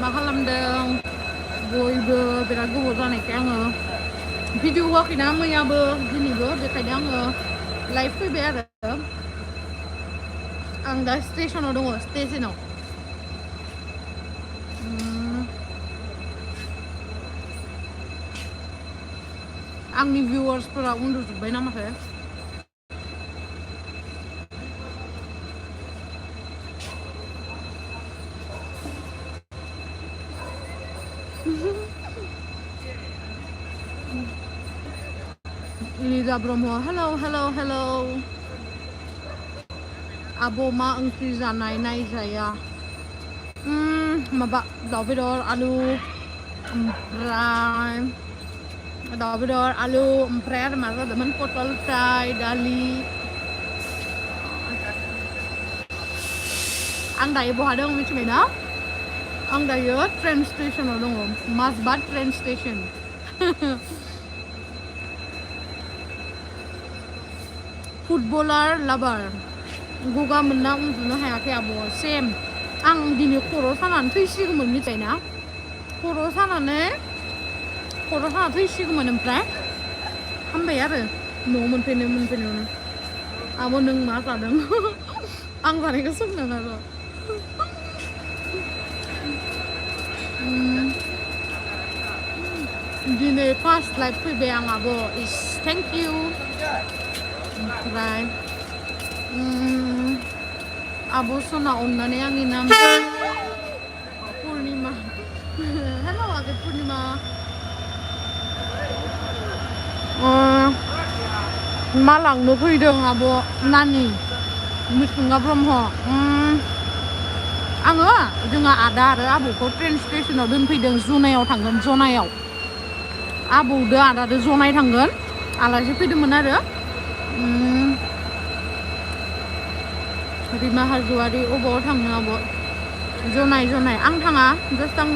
मा खालामदों बयबो बिराद गोबाव जानायखाय आङो भिडिअ होआखैना मैयाबो दिनैबो बेखायनो आङो लाइभ फैबाय आरो आं दा स्टेशनाव दङ स्टेशनाव आंनि भिउवार्सफोरा उन्दुजोब्बाय नामाथाय लिजा ब्रह्म हेलौ आब' मा ओंख्रि जानाय नायजाया माबा दाउ बेदर आलु ओमफ्राय दाउ बेदर आलु ओमफ्राय आरो मा जादोंमोन पटल फ्राय दालि आं दायो बहा दं मिथिबायना आं दायो ट्रेन स्टेशनाव दङ माजबाद ट्रेन स्टेशन फुटबलार लाभार गगा मोनना उन्दुनो हायाखै आब' सेम आं दिनै खर' सानानै थैसिगौमोन मिथिबायना खर' साना थैसिगौमोन ओमफ्राय हामबाय आरो न'आव मोनफैनायावनो आब' नों मा जादों आं जानायखौ सोंनो आरो दिनै फार्स्ट लाइभ फैबाय आं आब' इस थेंक इउ ओमफ्राय आब' सना अननानै आंनि नाम पुर्निमा हेल' आगै पुर्निमा मा लांनो फैदों आब' नानि मिथुंगा ब्रह्म आङो जोंहा आदा आरो आबौखौ ट्रेन स्टेशनाव दोनफैदों जनायाव थांगोन जनायाव आबौदो आदादो जनाय थांगोन आलासि फैदोंमोन आरो रिमा हाज'वारि अबाव थांनो आब' जनाय आं थाङा जास्ट आं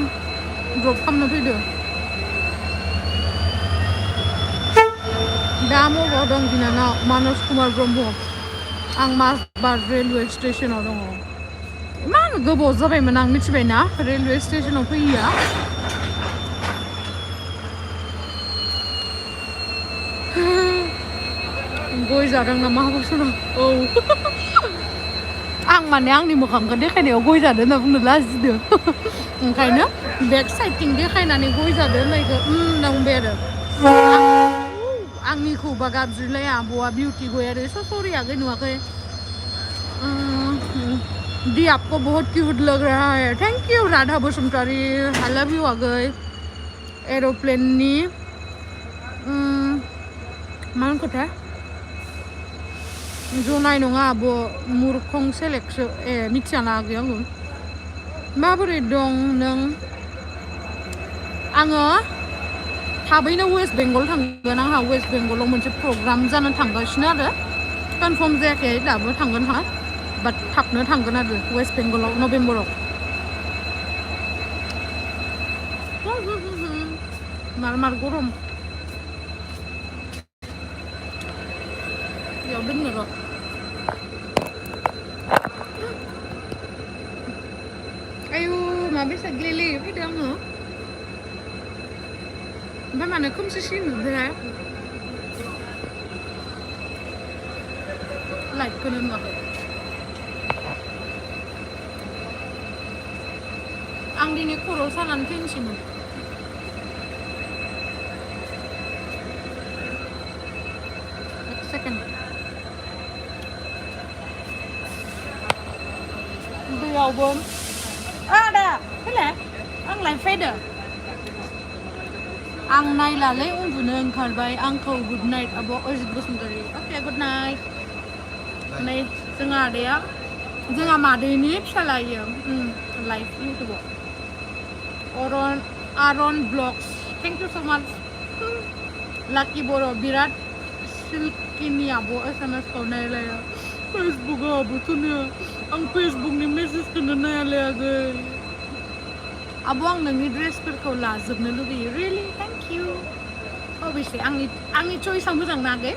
ड्रप खालामनो फैदो दा बबाव दं बिनानाव मानस कुमार ब्रह्म आं माजबाद रेलवे स्टेशनाव दङ इमान गोबाव जाबायमोन आं मिथिबायना रेलवे स्टेशनाव फैयैया गय जादों नामा हाबासुना औ आं माने आंनि मोखांखौ देखायनायाव गय जादों होनना बुंनो लाजिदों ओंखायनो बेक साइडथिं देखायनानै गय जादों होननायखौ होनना बुंबाय आरो आंनिखौबा गाबज्रिलाया आब'आ बिउटि गय आरो सरि आगै नुवाखै दी आपको बहुत क्यूट लग रहा है thank you Radha Basumatary I love you आगै एरोप्लेननि मा होनखोथाय जनाय नङा आब' मुरखं सेलेक्टसो मिथियाना आगै आङो माबोरै दं नों आङो थाबैनो वेस्ट बेंगल थांगोन आंहा वेस्ट बेंगलाव मोनसे प्रग्राम जानो थांगासिनो आरो कनफार्म जायाखै दाबो थांगोन हा बाट थाबनो थांगोन आरो वेस्ट बेंगलाव नभेम्बराव मार गरम बेयाव दोननो र' आयु मा बेसाद ग्लेले फैदों आङो ओमफ्राय मानो खोमसिसिन नुदोंहाय लाइटखौनो नुवाखै आं दिनै खर' सानानै थैनोसैमोन एक सेकेन्ड दैयावबो आदा फैलाय आं लाइभ फैदो आं नायलालै उन्दुनो ओंखारबाय आंखौ गुड नाइट आब' अजित बसुमतारी अके गुड नाइट नै जोंहा आदाया जोंहा मादैनि फिसाला इयो लाइभ इउटुबाव आरन ब्लग्स थेंक इउ सो माच लाकि बर' बिराद सिल्किनि आब' SMS खौ नायलायो फेसबुकआव आब'थ'नो आं फेसबुकनि मेसेजखौनो नायालायाखै आब' आं नोंनि ड्रेसफोरखौ लाजोबनो लुगैयो रियेलि थेंक इउ अबयसलि आंनि चइसआ मोजां ना आगै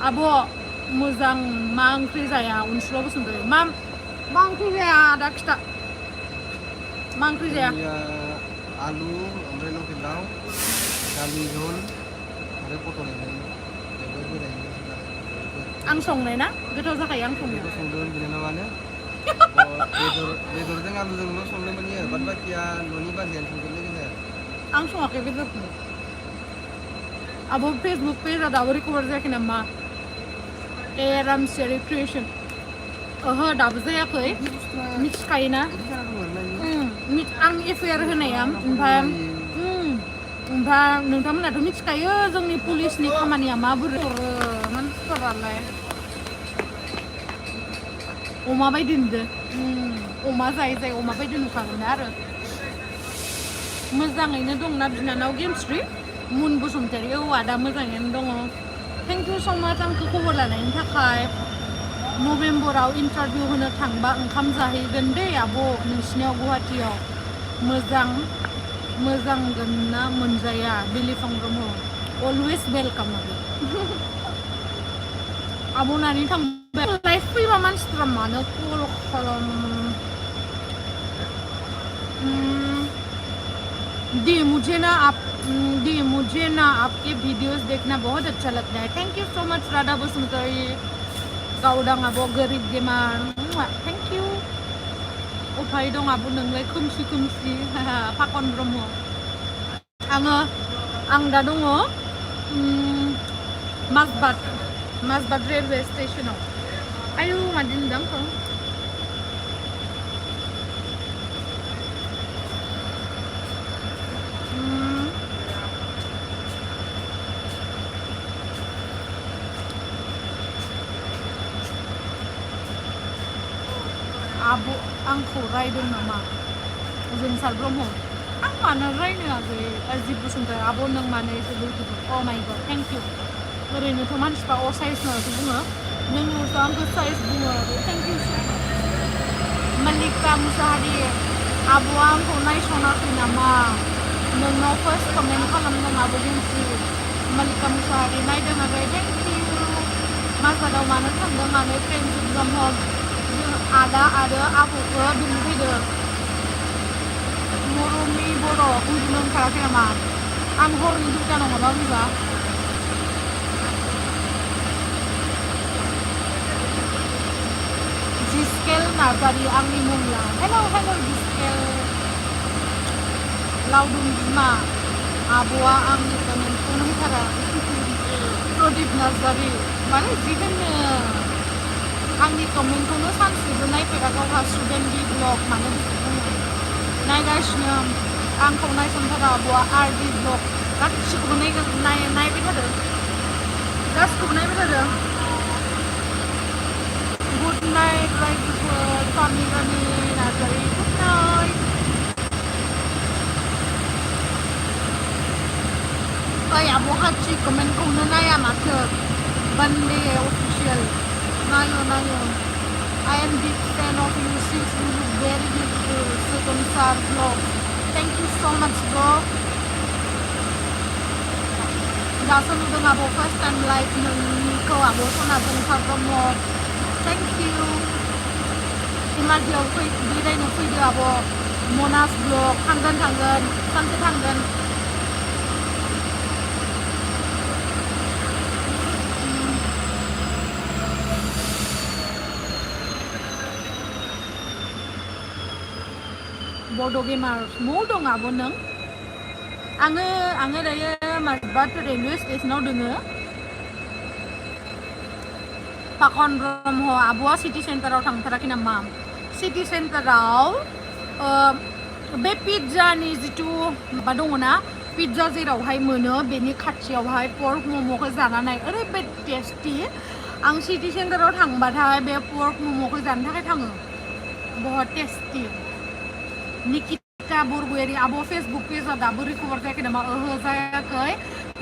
आब' मोजां मा ओंख्रि जाया अनसुला बसुमतारी मा ओंख्रि जाया आदा खिथा मा ओंख्रि जाया आलु ओमफ्राय लकेल दाउ दालि झल आरो पटल एवनाय जोबोद गोदाय आं संनाय ना गोथाव जाखायो आं संनाया संदों बिनानावानो बेदरजों आलुजोंल' संनो मोनियो बाद बाखिया न'नि बाजैयानो संजोबनो गोजा आं सङाखै बेदरखौ आब' फेसबुक पेजआ दाबो रिकभार जायाखै नामा रामसियारि क्रिएसन ओहो दाबो जायाखै मिथिखायोना आं एफआइआर होनाया ओमफ्राय नोंथांमोनाथ' मिथिखायो जोंनि पुलिसनि खामानिया माबोरै मानसिफोरालाय अमा बायदि नुदों अमा जायै अमा बायदि नुखागोन आरो मोजाङैनो दंना बिनानाव गेमस्रि मुन बसुमतारी आदा मोजाङैनो दङ थेंक इउ स' माच आंखौ खबर लानायनि थाखाय नभेम्बराव इन्टारभिउ होनो थांबा ओंखाम जाहैगोन दे आब' नोंसिनियाव गुवाहाटियाव मोजांगोन ना मोनजाया बिलिफां ब्रह्म अलवेज वेलकाम आब' नानि थांबाय लाइफ फैबा मानसिफ्रा मानो कल खालाम दी मुझे ना आपके वीडियोस देखना बहुत अच्छा लगता है thank you so much Radha Basumatary गावदां आब' गोरिब गेमार थैंक यू उफाय दं आब' नोंलाय खोमसि फाखन ब्रह्म आं दा दङ माजबाद रेलवे स्टेशनाव आयु मादि नुदों आंखौ आब' आंखौ रायदों नामा जोंसार ब्रह्म आं मानो रायनो आगै अजित बसुमतारी आब' नों मानो एसे बिउटिफुल अ माइ गड थेंक इउ ओरैनोथ' मानसिफ्रा अ साइज होननासो बुङो नोंल'सो आंखौ साइज बुङो आरो थेंक इउ मल्लिका मुसाहारि आब'आ आंखौ नायसनाखै नामा नोंनाव फार्स्ट कमेन्ट खालामदों आब' गेमस्रि मल्लिका मुसाहारि नायदों आगै थेंक इउ माजादाव मानो थांदों मानो प्रेमजित ब्रह्म आदा आरो आब'खौ बिनो फैदों बर'नि बर' उन्दुनो ओंखाराखै नामा आं हरनि दुइथा नङाबा उन्दुआ जिस्केल नार्जारि आंनि मुंला हेल' जिस्केल लावदुम बिमा आब'आ आंनि कमेन्टखौनो होथारा प्रदीप नार्जारि माने जि होनो आंनि कमेन्टखौनो सानसेबो नायफेरा गावहा स्टुडेन्ट बि ब्लग मानो बिदि बुङो नायगासिनो आंखौ नायसनथारा आब'आ आर डि ब्लग गासिखौबो नायबाय थादों गासिखौबो नायबाय थादों गुड नाइट रायजोफोर तामिरानि नार्जारि गुड नाइट ओइ आब' हाथि कमेन्टखौनो नाया माथो बान्दे अफिसियेल नायो I am big fan of you since you look very beautiful second star vlog thank you so much bro दासो नुदों आब' फार्स्ट टाइम लाइभ नोंखौ आब' सना जोंसार ब्रह्म थेंक इउ धेमाजियाव बेरायनो फैदो आब' मनास ब्लग थांगोन सानसे थांगोन बड' गेमार्स मौ दं आब' नों आङो दायो माजबाद रेलवे स्टेशनाव दोङो फाखन ब्रह्म आब'आ सिटि सेन्टाराव थांथाराखै नामा सिटि सेन्टाराव बे पिज्जानि जिथु माबा दङ ना पिज्जा जेरावहाय मोनो बेनि खाथियावहाय पर्क मम'खौ जानानै ओरैबायदि टेस्टि आं सिटि सेन्टाराव थांबाथाय बे पर्क मम'खौ जानो थाखाय थाङो बहुत टेस्टि निकिता बरगयारि आब' फेसबुक पेजआ दाबो रिकभार जायाखै नामा ओहो जायाखै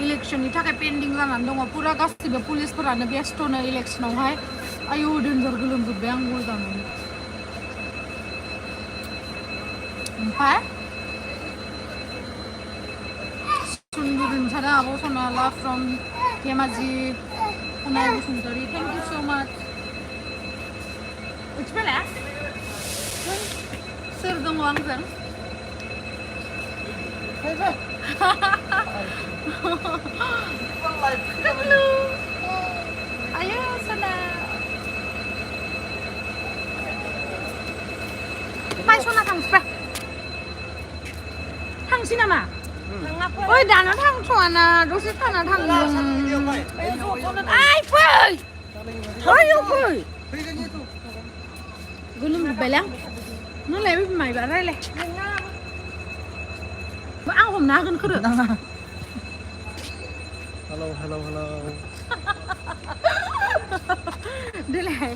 इलेक्शननि थाखाय पेन्डिं जानानै दङ पुरा गासिबो पुलिसफोरानो बेस्थ'नो इलेक्शनावहाय आयु डेन्जार गोलोमजोब्बाय आं मोजाङै ओमफ्राय सुन्दुरिनसारा आब' सनाला from Dhemaji Kunal Basumatary thank you so मानसिफोरा सोर दङ आंजों ayo sana Mai sana थांसै थांसै नामा ओइ दाना थांथ'आना दसे थाना थांगोन आइ फै ओइ फै गोलोमजोब्बायलां नोंलाय माइबा रायलाय आं हमनो हागोन खोरो हेलौ देलाय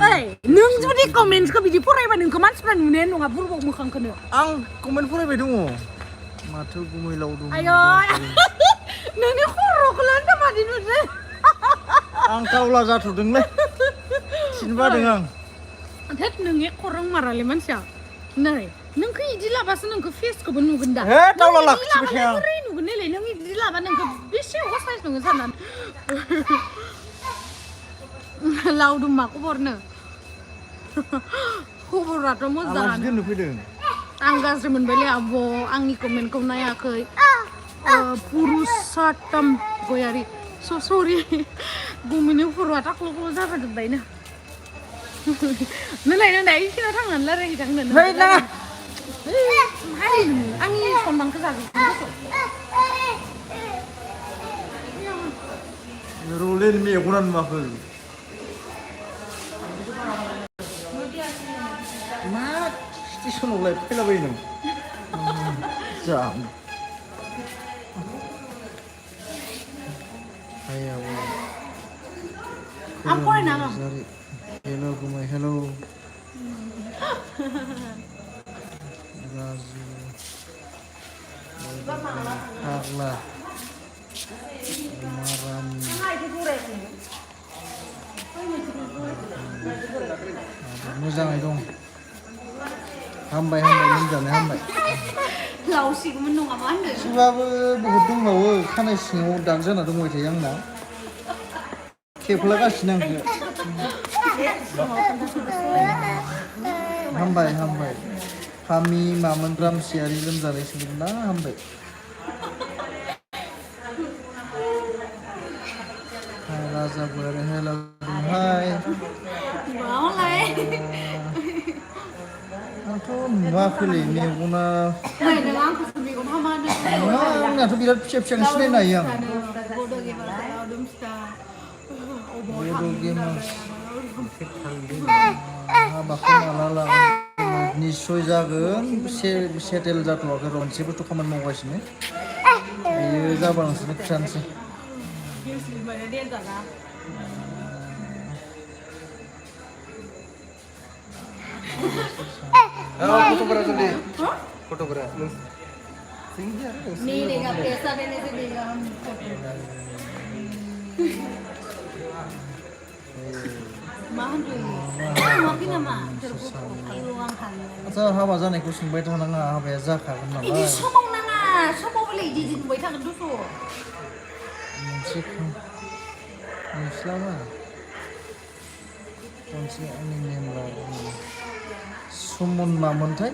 ओइ नों जुदि कमेन्ट्सखौ बिदि फरायबा नोंखौ मानसिफ्रा नुनायानो नङा बुरबक मोखांखौनो आं कमेन्ट फरायबाय दङ माथो गुमैलाव दं आय' नोंनि खर'खौ लानो मादि नुदों आं टावला जाथ'दोंलै सिन बादों आं थेत नोंनि खर' मारालै मानसिया नै नोंखौ इदि लाबासो नोंखौ फेसखौबो नुगोन दा हे टावला लाखिबाय थाया आं बोरै नुगोन नैलाय नों इदि लाबा नोंखौ बेसे असाइस नुगोन साननानै लावदुम मा खबरनो खबराथ' मोजाङानो दोननो फैदों आं गाज्रि मोनबायलै आब' आंनि कमेन्टखौ नायाखै पुरुषोत्तम गयारि सरि गुमिनि खर'आ टाख्ल' जाबोजोब्बायनो नोंलाय इसिनाव थांनानै रायज्लायहैखांनो आंनि सनमानखौ जागोन रलेन मेगनानो नुवाखै मा स्टेसनावलाय फैलाबायो नों जाम आं फरायना हेल' गुमै हेल' राजु फाग्ला मोजाङै दं हामबाय लोमजानाय हामबाय लावसिगौमोन नङा मा होनदों सिबाबो बहुद दंबावो खानाय सिङाव दाग जाना दंबाय थायो आंना खेबलागासिनो आंखौ हामबाय फामि मामोन रामसियारि लोमजानाय सोंदों ना हामबाय राजा बोराय हेल' हाय आंथ' नुवाखैलै मेगना आंनाथ' बिराद फिसा सिनायनो हायो आं हाबाखौ माला लागोन निस्सय जागोन सेटेल जाथ'वाखै र' मोनसे बुस्थु खामानि मावगासिनो बेयो जाबा नोंसोरनो खिथानोसै फोटोफोरा जुदि फोटोफोरा नहीं देगा पैसा देने से देगा हम आच्छा हाबा जानायखौ सोंबाय थानाङा हाबाया जाखागोन नालाय समाव नाङा समाव बोलै इदि नुबाय थागोन दस' मोनसे नोंस्लाबा मोनसे आंनि नेम लाबोनो सुमन मामोनथाय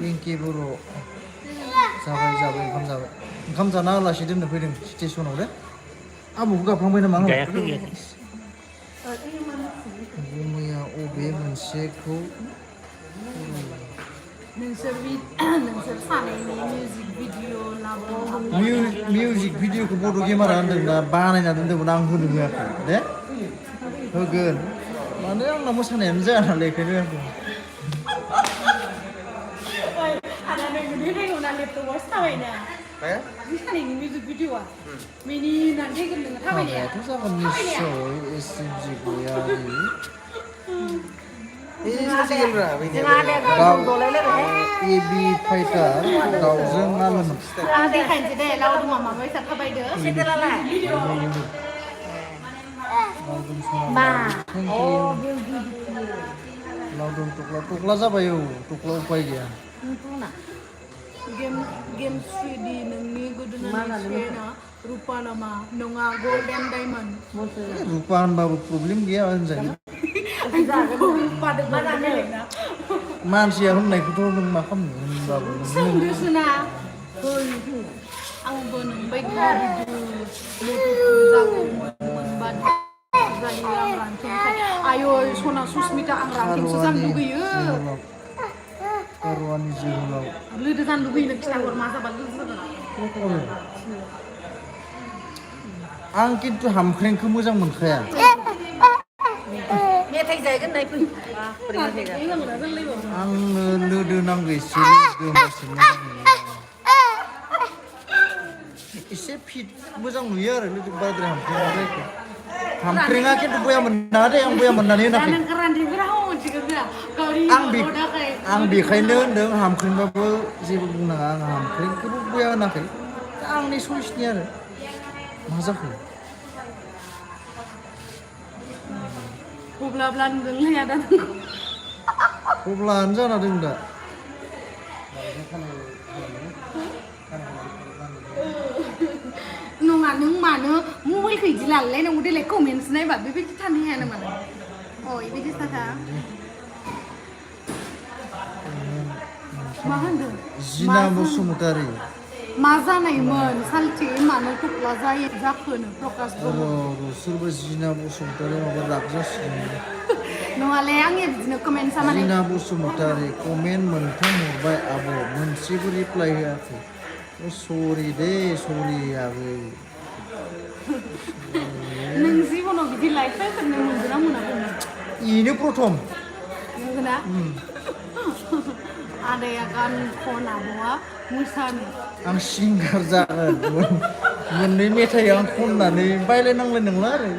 पिंकि बर' जाबाय ओंखाम जाना आलासि दोननो फैदों स्टेसनाव दे आबौखौ गाबफ्लांबाय नामा मैया अबे मोनसेखौ नोंसोर सानैनि मिउजिक भिडिअखौ बड' गेमारा होनदों दा बानायना दोनदोंमोन आं होनो होआखै दे होगोन माने आंना मोसानायानो जाया नालाय बेखायनो हाबायाथ' जागोन निस्सय एसएमजि गयारि एबि फाइटार दाउजों आलुमोन देखायनोसै दे लावदुमा माबायसा थाबायदो लावदुम टक्ला जाबाय औ टक्ला उपाय गैया गेम 3D नोंनि गोदोनानि चेना रुपा नामा नङा गोल्डेन डायमन्ड रुपा होनबाबो प्रब्लेम गैया होनजायो मानसिया होननायखौथ' नों मा खालामनो होनबाबो सोंदोसोना आंबो नोंबायदि मोनबा जायो आं रानथोंखाय आय सना सुस्मिता आं रानथोंसो जानो लुगैयो कारवानि जोहोलाव लोदो जानो लुगैयो नों खिथाहर मा जाबा लोदो जागोन आं खिन्थु हामख्रेंखौ मोजां मोनखाया मेथाइ जागोन नाय फै आंनो लोदो नांगौ एसे लोदो होमबासो मोजां नुयो एसे फिट मोजां नुयो आरो लोदो बाराद्राय हामख्रेङा खिन्थु बया मोना दे आं बया मोननानै होनाखै आं बेखायनो होनदों हामख्रेंबाबो जेबो बुंनाङा आं हामख्रेंखौबो बया होनाखै आंनि सइसनि आरो मा जाखो अब्ला नुदोंलै आदा अब्लानो जाना दं दा नङा नों मानो मबाइलखौ इदि लालायनांगौ देलाय कमेन्टस नायबा बेबायदि थानो हाया नामा बेबायदि थाखा मा होनदों जिना बसुमतारी मा जानायमोन सालथि मानो थख्ला जाखोनो प्रकाश ब्रह्म सोरबा जिना बसुमतारी माबा राग जासिगोन नङालै आंनि बिदिनो कमेन्टसा माने जिना बसुमतारी कमेन्ट मोनथाम हरबाय आब' मोनसेबो रिप्लाइ होआखै सरि दे सरि आगै नों जिबनाव बिदि लाइफ टाइमफोरनो मोनगोना मोनाखैमोन इनो प्रथम नंगौना आदाया गान खन आब'आ मोसानो आं सिंगार जागोन मोननै मेथाइ आं खननानै बायलायनांलाय नंला आरो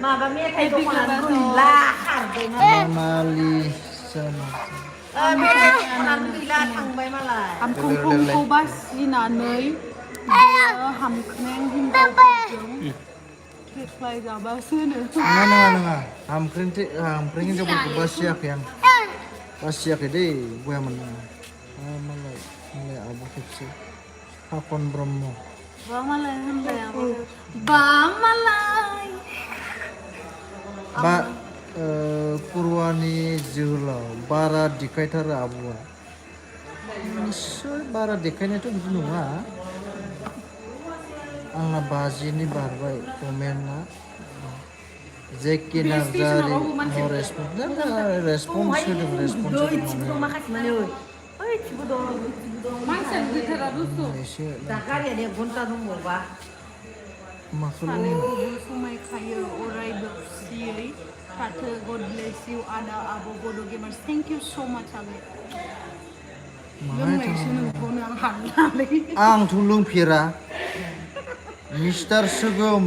माबा मेथाइ दखानानो गैला मानालि गैला थांबाय मालाय हामखुंखौ बासिनानै हामख्रें हिनजावफोरजों थेख्लाय जाबासोनो नङा हामख्रें हिनजावफोरखौ बासियाखै आं बासियाखै दै बया मोननाङा मालाय आब' खेबसे फाखन ब्रह्म बा मालाय होनबाय बा मालाय करवानि जोहोलाव बारा देखायथारो आब'आ निस्सय बारा देखायनायाथ' बिदि नङा आंना 50नि बारबाय कमेन्टआ जेकि नार्जारि रेसपन्स होदों माखासे माने एसे गारिया 1 घन्टा दंबावबा माखौ समायखायो अरायबो खुसियै थाथो गड ब्लेस इउ आदा आब' बड' गेमार्स थेंक इउ स' माच आगै लोंनायसो नोंखौनो आं हाननानै आंथ' लोंफेरा मिस्टार सोगोम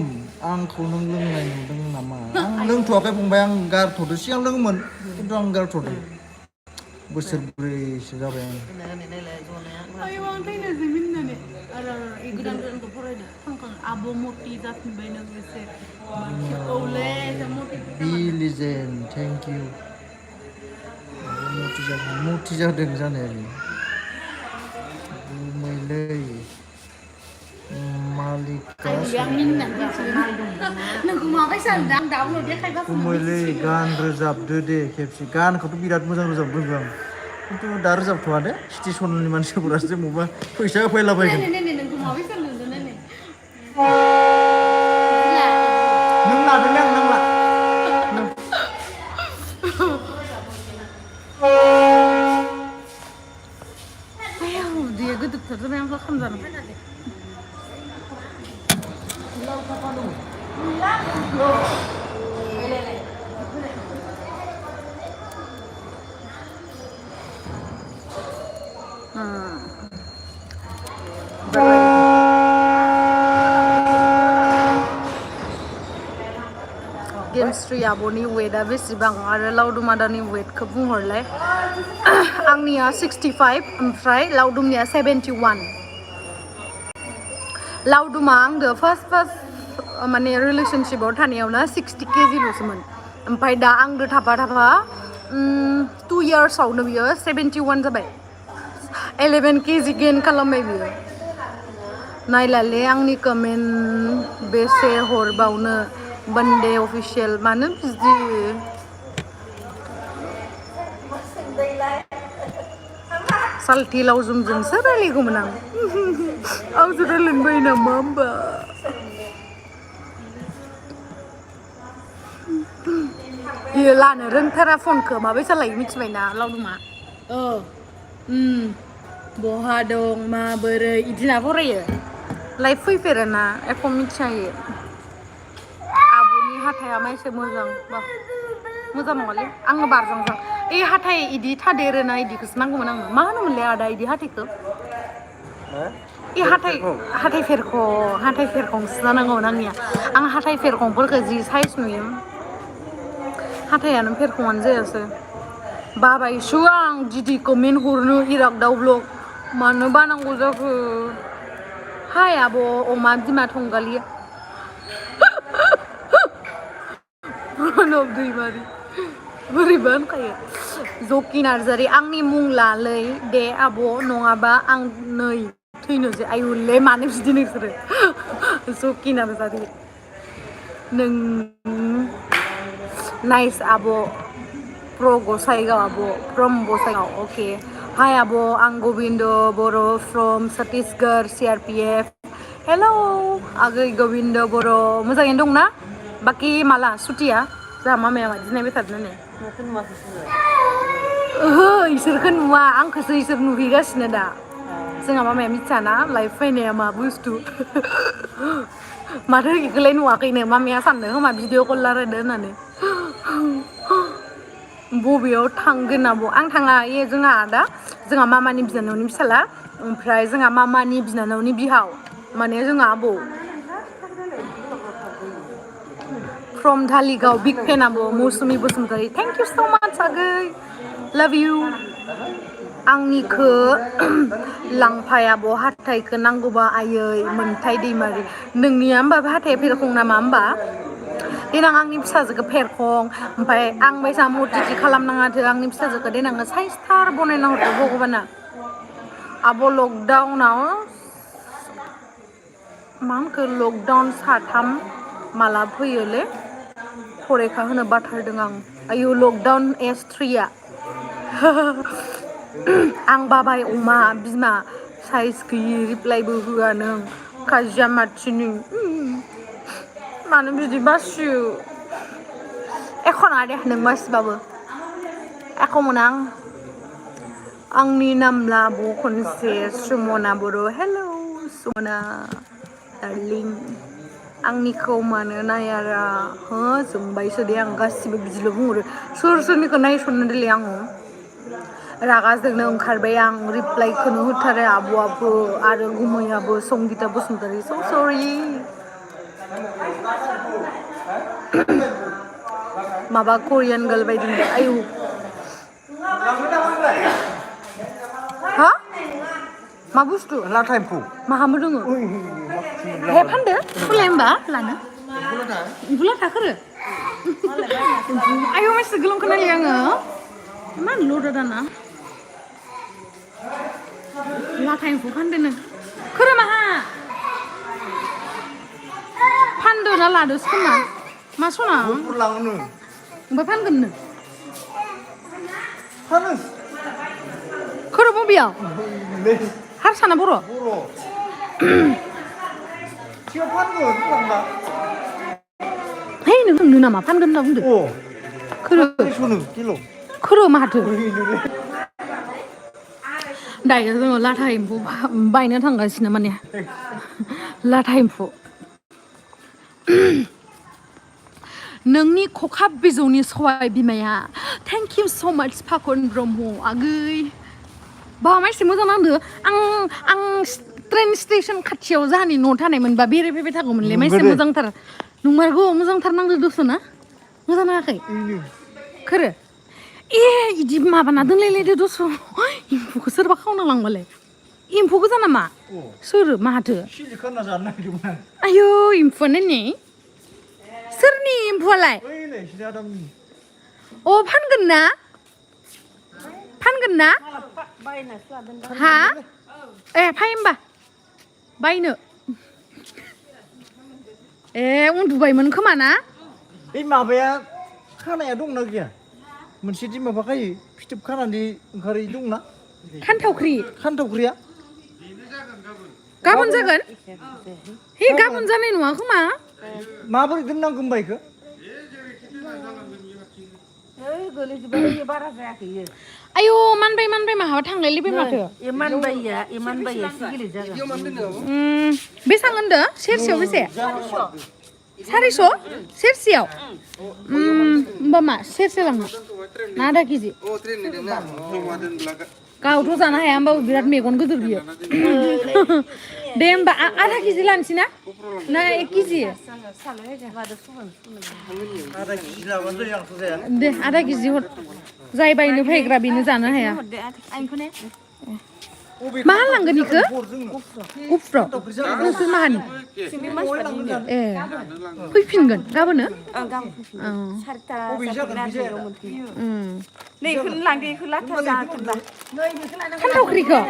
आंखौ नों लोंनाय नुदों नामा आं लोंथ'वाखै फंबाय आं गारथ'दो सिगां लोङोमोन खिन्थु आं गारथ'दों बोसोरब्रैसो जाबाय आं आयौ आं थैनोसै मिनिनानै आरो गोदानखौ फरायदो थांखां आब' मति जाफिनबाय नों एसे औलै बि लिजेन्ड थेंक इउ मति जादों जानायालाय गुमैलै मालिका गुमैलै गान रोजाबदो दे खेबसे गानखौथ' बिराद मोजां रोजाबदों आं खिन्थु दा रोजाबथ'वा दे स्टेसननि मानसिफोरासो बबेबा फैसा होफैलाबायगोन नों लादोंलै आं नांला उदैया गोदोरथार जाबाय आंखौ खामजानो गेमस्ट्रि आब'नि वेटआ बेसेबां आरो लावदुम आदानि वेटखौ बुंहरलाय आंनिया 65 ओमफ्राय लावदुमनिया 71 लावदुमा आंदो फार्स्ट माने रिलेशनशिपाव थानायावनो 60 केजिल'सोमोन ओमफ्राय दा आंदो थाफा 2 yearsआवनो बियो 71 जाबाय 11 kg गेन खालामबाय बियो नायलाले आंनि कमेन्ट बेसे हरबावनो बन्दे अफिसियेल मानो बिदि साल्थि लावजुमजोंसो रायलायगौमोन आं आंसो रायलायनो बायो नामा होमबा इयो लानो रोंथारा फनखौ माबायसा लायो मिथिबायना लावदुमा बहा दं माबोरै इदिना फरायो लाइफ फैफेराना एख' मिथियायो आब'नि हाथाया मायसे मोजां बा मोजां नङालै आङो बारजांजां ए हाथाय इदि थादेरोना इदिखौसो नांगौमोन आंनो मा होनोमोनलै आदा इदि हाथायखौ ए हाथाय फेरखंसो जानांगौमोन आंनिया आं हाथाय फेरखंफोरखौ जि साइज नुयो हाथायानो फेरखङानो जायासै बाबायसु आं दिदि कमेन्ट हरनो इरागदाव ब्लग मानो बानांगौ जाखो हाय आब' अमा बिमा थंगालिया प्रणब दैमारि बोरैबा होनखायो जकि नार्जारि आंनि मुं लालै दे आब' नङाबा आं नै थैनोसै आयुलै मानो बिदि नोंसोरो जकि नार्जारि नों नाइस आब' प्र गसाइगाव आब' फ्रम गसाइगाव अके हाय आब' आं गबिन्द बर' फ्रम छत्तीसगढ़ CRPF हेलौ आगै गबिन्द बर' मोजाङैनो दंना बाखि माला सुटिया जोंहा मामाया मादि नायबाय थादों नै ओहो इसोरखौ नुवा आंखौसो इसोर नुहैगासिनो दा जोंहा मामाया मिथियाना लाइफ फैनाया मा बुस्थु माथो इखौलाय नुवाखैनो मामाया सानदों खोमा भिडिअ कल रायलायदो होननानै बबेयाव थांगोन आब' आं थाङा जोंहा आदा जोंहा मामानि बिनानावनि फिसाला ओमफ्राय जोंहा मामानि बिनानावनि बिहाव माने जोंहा आबौ फ्रम धालिगाव बिग फेन आब' मौसुमि बसुमतारी थेंक इउ स' माच आगै लाभ इउ आंनिखौ लांफाय आब' हाथायखौ नांगौबा आयै मोनथाय दैमारि नोंनिया होमबा हाथाया फेरखं नामा होमबा देनां आंनि फिसाजोखौ फेरखं ओमफ्राय आं बायसा मटिटि खालामनाङाथो आंनि फिसाजोखौ देनाङो साइसथार बनायना हरदो भगबाना आब' लकडाउनाव मा होनखो लकडाउन 3 माला फैयोलै फरेखा होनो बाथारदों आं आयु लकडाउन S3 आं बाबाय अमा बिमा साइज गैयि रिप्लाइबो होआ नों काजिया मानसिनि मानो बिदि बासियो एख' नङा दे नों बासिबाबो एख' मोना आंनि नामला आब' खनसे सुमना बर' हेलौ सुमना डार्लिं आंनिखौ मानो नायारा हो जोंबायसो दे आं गासिबो बिदिल' बुंहरो सोरनिखौ नायसननो देलाय आङो रागा जोंनो ओंखारबाय आं रिप्लाइखौनो होथारो आब'आबो आरो गुमैयाबो संगिता बसुमतारी स' सरि माबा करियान गार्ल बायदि आयु हा मा बुस्थु लाथा एम्फौ माहामो दोङो हे फानदो फुलाय होमबा लानो एम्फौ लाथा खोरो आयौ मानसि गोलावखौ नायलाय आङो इमान लदा दाना लाथा एम्फौ फानदोनो खोरो माहा फानदो ना लादोसो खोमा मा सना लाङोनो ओमफ्राय फानगोननो खोरो बबेयाव हारसाना बर' है नोंनो नामा फानगोन होनना बुंदो खोरो माथो दायो जोङो लाथा एम्फौ बायनो थांगासिनो माने लाथा एम्फौ नोंनि खखाब बिजौनि सहाय बिमाया थेंक इउ स' माच फाखन ब्रह्म आगै बा मानसि मोजां नांदो आं ट्रेन स्टेसन खाथियाव जाहानि न' थानायमोनबा बेरायफैबाय थागौमोनलै मानसि मोजांथार नंमारगौ मोजांथार नांदो दसना मोजां नाङाखै खोरो ए इदि माबाना दोनलायलायदो दस एम्फौखौ सोरबा खावना लांबालाय एम्फौ गोजा नामा सोर माथो आयौ एम्फौआनो नै सोरनि एम्फौआलाय ओइलाय सिदा दामनि अ फानगोन ना बायनासो लादों हा ए फाय होमबा बायनो ए उन्दुबायमोन खोमा ना बे माबाया खानाया दंना गैया मोनसे दि माबा खायो फिथोब खानानै ओंखारै दंना खानथावख्रि खानथावख्रिया गाबोन जागोन हे गाबोन जानाय नङा खोमा माबोरै दोननांगौ होनबा इखो ओइ गोलैजोब्बाय बारा जायाखै इयो आयु मानबाय माहाबा थांलायलायबाय माथो इमान बायया एसे गिलिर जागोन बेसां होनदो सेरसेयाव बेसे 400 सेरसेयाव होमबा मा सेरसे लांनो ना आधा केजि गावथ' जानो हाया होमबाबो बिराद मेगन गिदिर बियो दे होमबा आधा केजि लानोसै ना 1 केजि दे आधा केजि हर जाय बायनो फैग्रा बेनो जानो हाया मा लांगोन इखो उफ्र नोंसोर माहानि ए फैफिनगोन गाबोनो खानथावख्रिखौ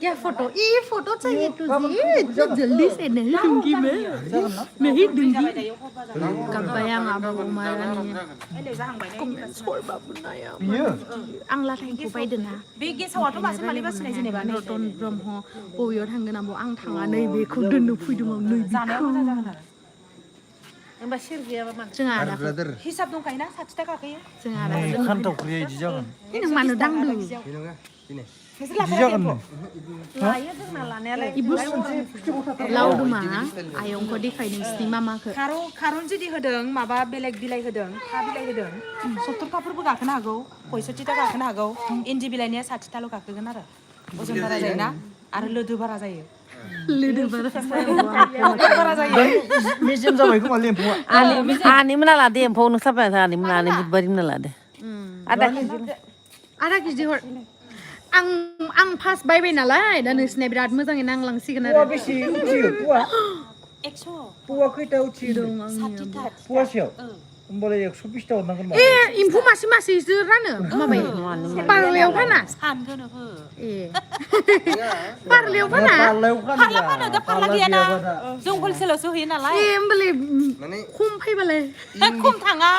क्या फोटो ये फोटो चाहिए तुझे इतना जल्दी से नहीं दूंगी मैं नहीं दूंगी कब्बाया ngabu marani सर बाबु नाया आं लाटाइखौ बायदोना बे गेसावाथ' मासे माने बासिनाय जेनेबा रतन ब्रह्म बबेयाव थांगोन आं थाङा नै बेखौ दोननो फैदों आं नै बेखौ होमबा सेर गैयाबा मा जोंहा हिसाब दंखायोना 60 थाखा खायो जोंहा खानथावख्रिया इदि जागोन नों मानो दांदों लावदुमा आयंखौ देखाय नोंसिनि मामाखौ खारन जुदि होदों माबा बेलेग बिलाइ होदों था बिलाइ होदों 70 थाफोरबो गाखोनो हागौ 65 था गाखोनो हागौ इन्दि बिलाइनिया 60 थाल' गाखोगोन आरो अजन बारा जायोना आरो लोदो बारा जायो मेजेम जाबाय खोमा एम्फौआ आनि मोना लादे एम्फौ नोंसाबाय आनि मोना आनि बुधबारि मोना लादे आधा केजि हर आं फार्स्ट बायबाय नालाय दा नोंसिना बिराद मोजाङै नांलांसिगोन आरो बेसे उथियो पुआ 100 पुआ खैथा उथियो दं पुवासेयाव होमबालाय 120 ता हरनांगोन ए एम्फौ मासेसो रानो माबायो पारलायाव फाना सानगोन हो ए पारलायाव फाना फारला फानो दा फारला गैयाना जों हलसेलावसो होयो नालाय ए होमबालाय खम फैबालाय खम थाङा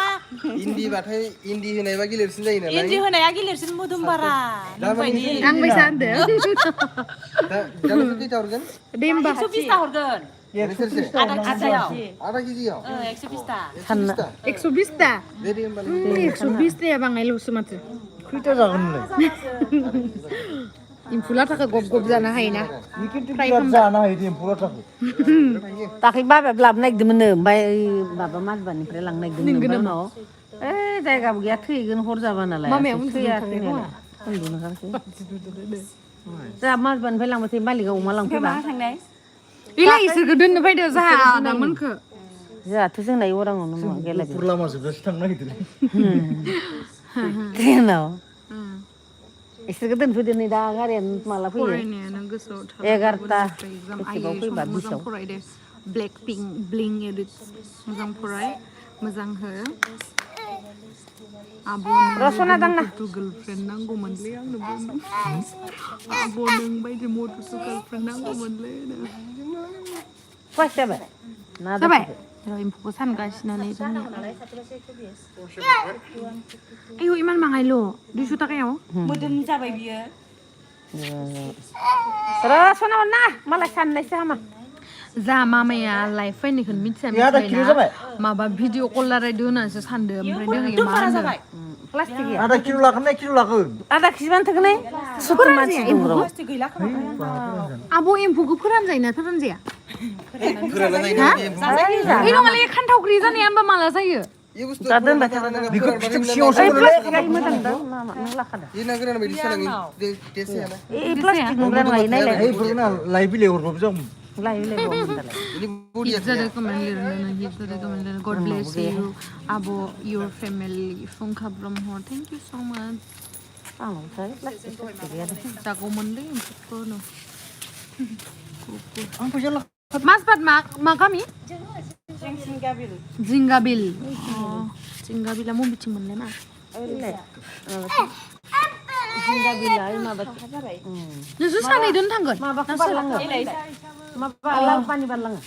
इन्दिबाथाय इन्दि होनायबा गिलिरसिन जायो नालाय इन्दि होनाया गिलिरसिन मोदोम बारा नोंबायदि आं बायसा होनदों दा खैथा हरगोन दे होमबा 120 ता हरगोन आधा केजियाव 120 ता 120 ता दे होमबालाय 120 ताया बाङायल'सो माथो खैथा जागोन होनलाय एम्फौ लाथाखौ गब जानो हायोना खिन्थु बिराद जानो हायो एम्फौ लाथाखौ दाखै बाबाया लाबो नागिरदोंमोन ओमफ्राय माबा माजबानिफ्राय लांनो नागिरदोंमोन उनाव जायगाबो गैया थैगोन हर जाबा नालाय मामाया जा माजबानिफ्राय लांबाथाय मालिकआ अमा लांफैबा इलाय इसोरखौ दोननो फैदो जाहा आदामोनखौ जोंहाथ' जोंना अराङावनो नङा गेला गुफुर लामा जोबजासे थांनो नागिरदों ट्रेनाव इसोरखौ दोनफैदो नै दा गारियानो माला फैयो फरायनायानो गोसोआव 11ता एसेबां फैबा मोजां फराय दे ब्लेक पिंक ब्लिं एडिट मोजां फराय मोजां हो रसना दांना गार्लफ्रेन्ड नांगौमोनलै आंनोबो आब' नों बायदि मधुसु गार्लफ्रेन्ड नांगौमोनलै फर्स्ट जाबाय ना जाबाय एम्फौखौ सानगासिनो नै जोंनिया आयौ इमान माहायल' 200 थाखायाव मोदोम जाबाय बियो रसना ना मालाय साननायसो हामा जा मामाया लाइफ फैनायखौ मिथिया माबा भिडिअ कल रायलायदो होननानैसो सानदो ओमफ्राय दोङो मा होनो प्लास्टिक आधा किल' लागोन ना किल' लागोन आधा केजि बानो थोगोन सत्तर मानसि दं प्लास्टिक गैला खोमा आब' एम्फौखौ फोरानजायोना फोरानजाया फोरानना जायो ए नङालै खानथावख्रि जानाया होमबा माला जायो ये बुस्थु दा दोनबाय था बेखौ फिथोब सिङावसो मोनो प्लास्टिकआ मोजां दं नों लाखादा ये ना गोरान बायदि सालाङो टेस्ट जायाना ए प्लास्टिक नंग्रा नङा नायलाय ओइफोरना लाइ बिलाइ हरबाबो जागौमोन लाय बम दालाय ini budi Hit the comment listener, hit the comment listener. God bless you, Abo, your family. Fungka Brahmo, thank you so much. आंनाव थाय प्लास्टिक गैया दे Jago monday, no. आं फैसा ला Mas pat mak kami? Singgabil. Jingabil. Oh, Jingabil mau bikin mana mak? ले जिंगा बिलाइ माबा Nusu sana idun tanggut. माबाखौ बारलाङो माबा लाल पानि बारलाङो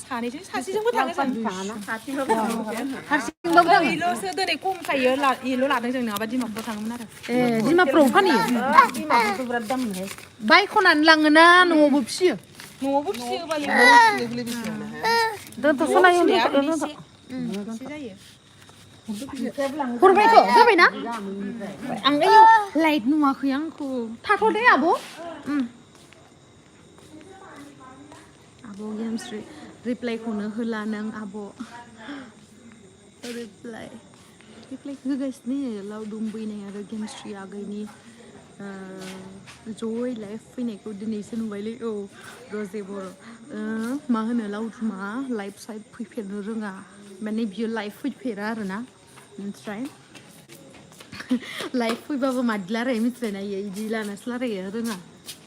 सानैजों सासेजोंबो थाङो जों थाङाना Harsing babu tang. इल'सो दिनै खम खायो इल' लादों जों नङाबा डिमापुराव थाङोमोन आरो Eh, Dima pro fani. बिमाफोरखौ बिराद दाम मोनो Baik konan langena nunggu bupsi. न'आवबो फिसियोबा दोनथ' सनाय एसे जायो Hurbai to, zabai na? Ang ayo light nuwaku yang ku. Tato deh abo. Abo games reply kono hula nang abo. Reply ke guys ni lau dumbai na ada games tri agai ni. Joy life fini ko dination wale oh rose boro. Mahana lau cuma life side prepare nurunga. Mana bio life prepare ara na. Try. Life fui baba madla re mitre na ye jila na sla re renga.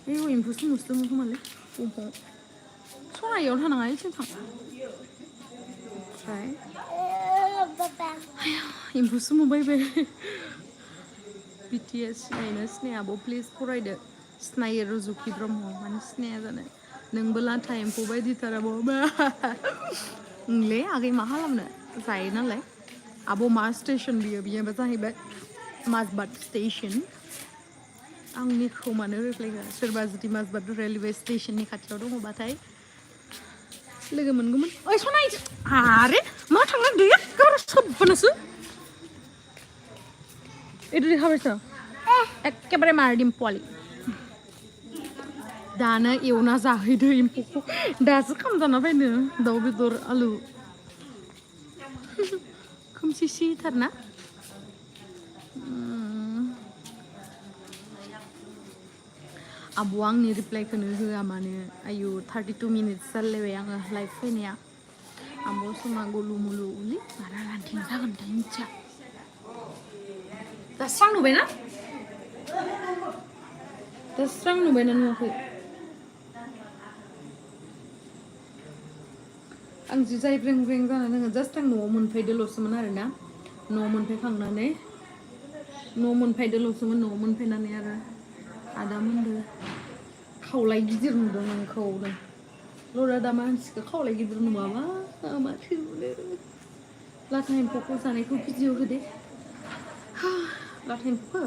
Ayo impus muslim ko male. So ayo thana ngai chen thang. Try. Ayo impus mo bai bai. BTS na sne abo please provide snayer Rozuki Brahmo man sne jane. Nang bela time po bai di tara bo ba. Ngle agai mahalam na. Sai na le. Abo Mars station biya bata hibat Masbat station ang ni khomane reply ga serba jiti Masbat railway station ni khaथियाव दङ बाथाय लोगो मोनगौमोन ओइ सनाय आरे मा थांना दैया गाबरा सबनासो एदि हाबैसो एकेबारे मारदिम पलि दाना एवना जाहैदो एम्फौखौ दासो खामजाना फैनो दाउ बेदर आलु खोमसि थारना आबो आंनि रिप्लाइखौनो होआ माने आयु 32 मिनिट्स जालायबाय आङो लाइभ फैनाया आबो समा गलु मुलु उलि बारा लान्थिं जागोन दा मिथिया दा स्रां नुबायना नुवाखै आं जि जाय ब्रें ब्रें जाना दोङो जास्ट आं न'आव मोनफैदोल'सोमोन आरोना न'आव मोनफैखांनानै न'आव मोनफैनानै आरो आदा मोनदो खावलाय गिदिर नुदों आंखौनो लरा दा मानसिखौ खावलाय गिदिर नुवाबा माथो नुनो लाथा एम्फौखौ जानायखौ भिडिअ होदे लाथा एम्फौ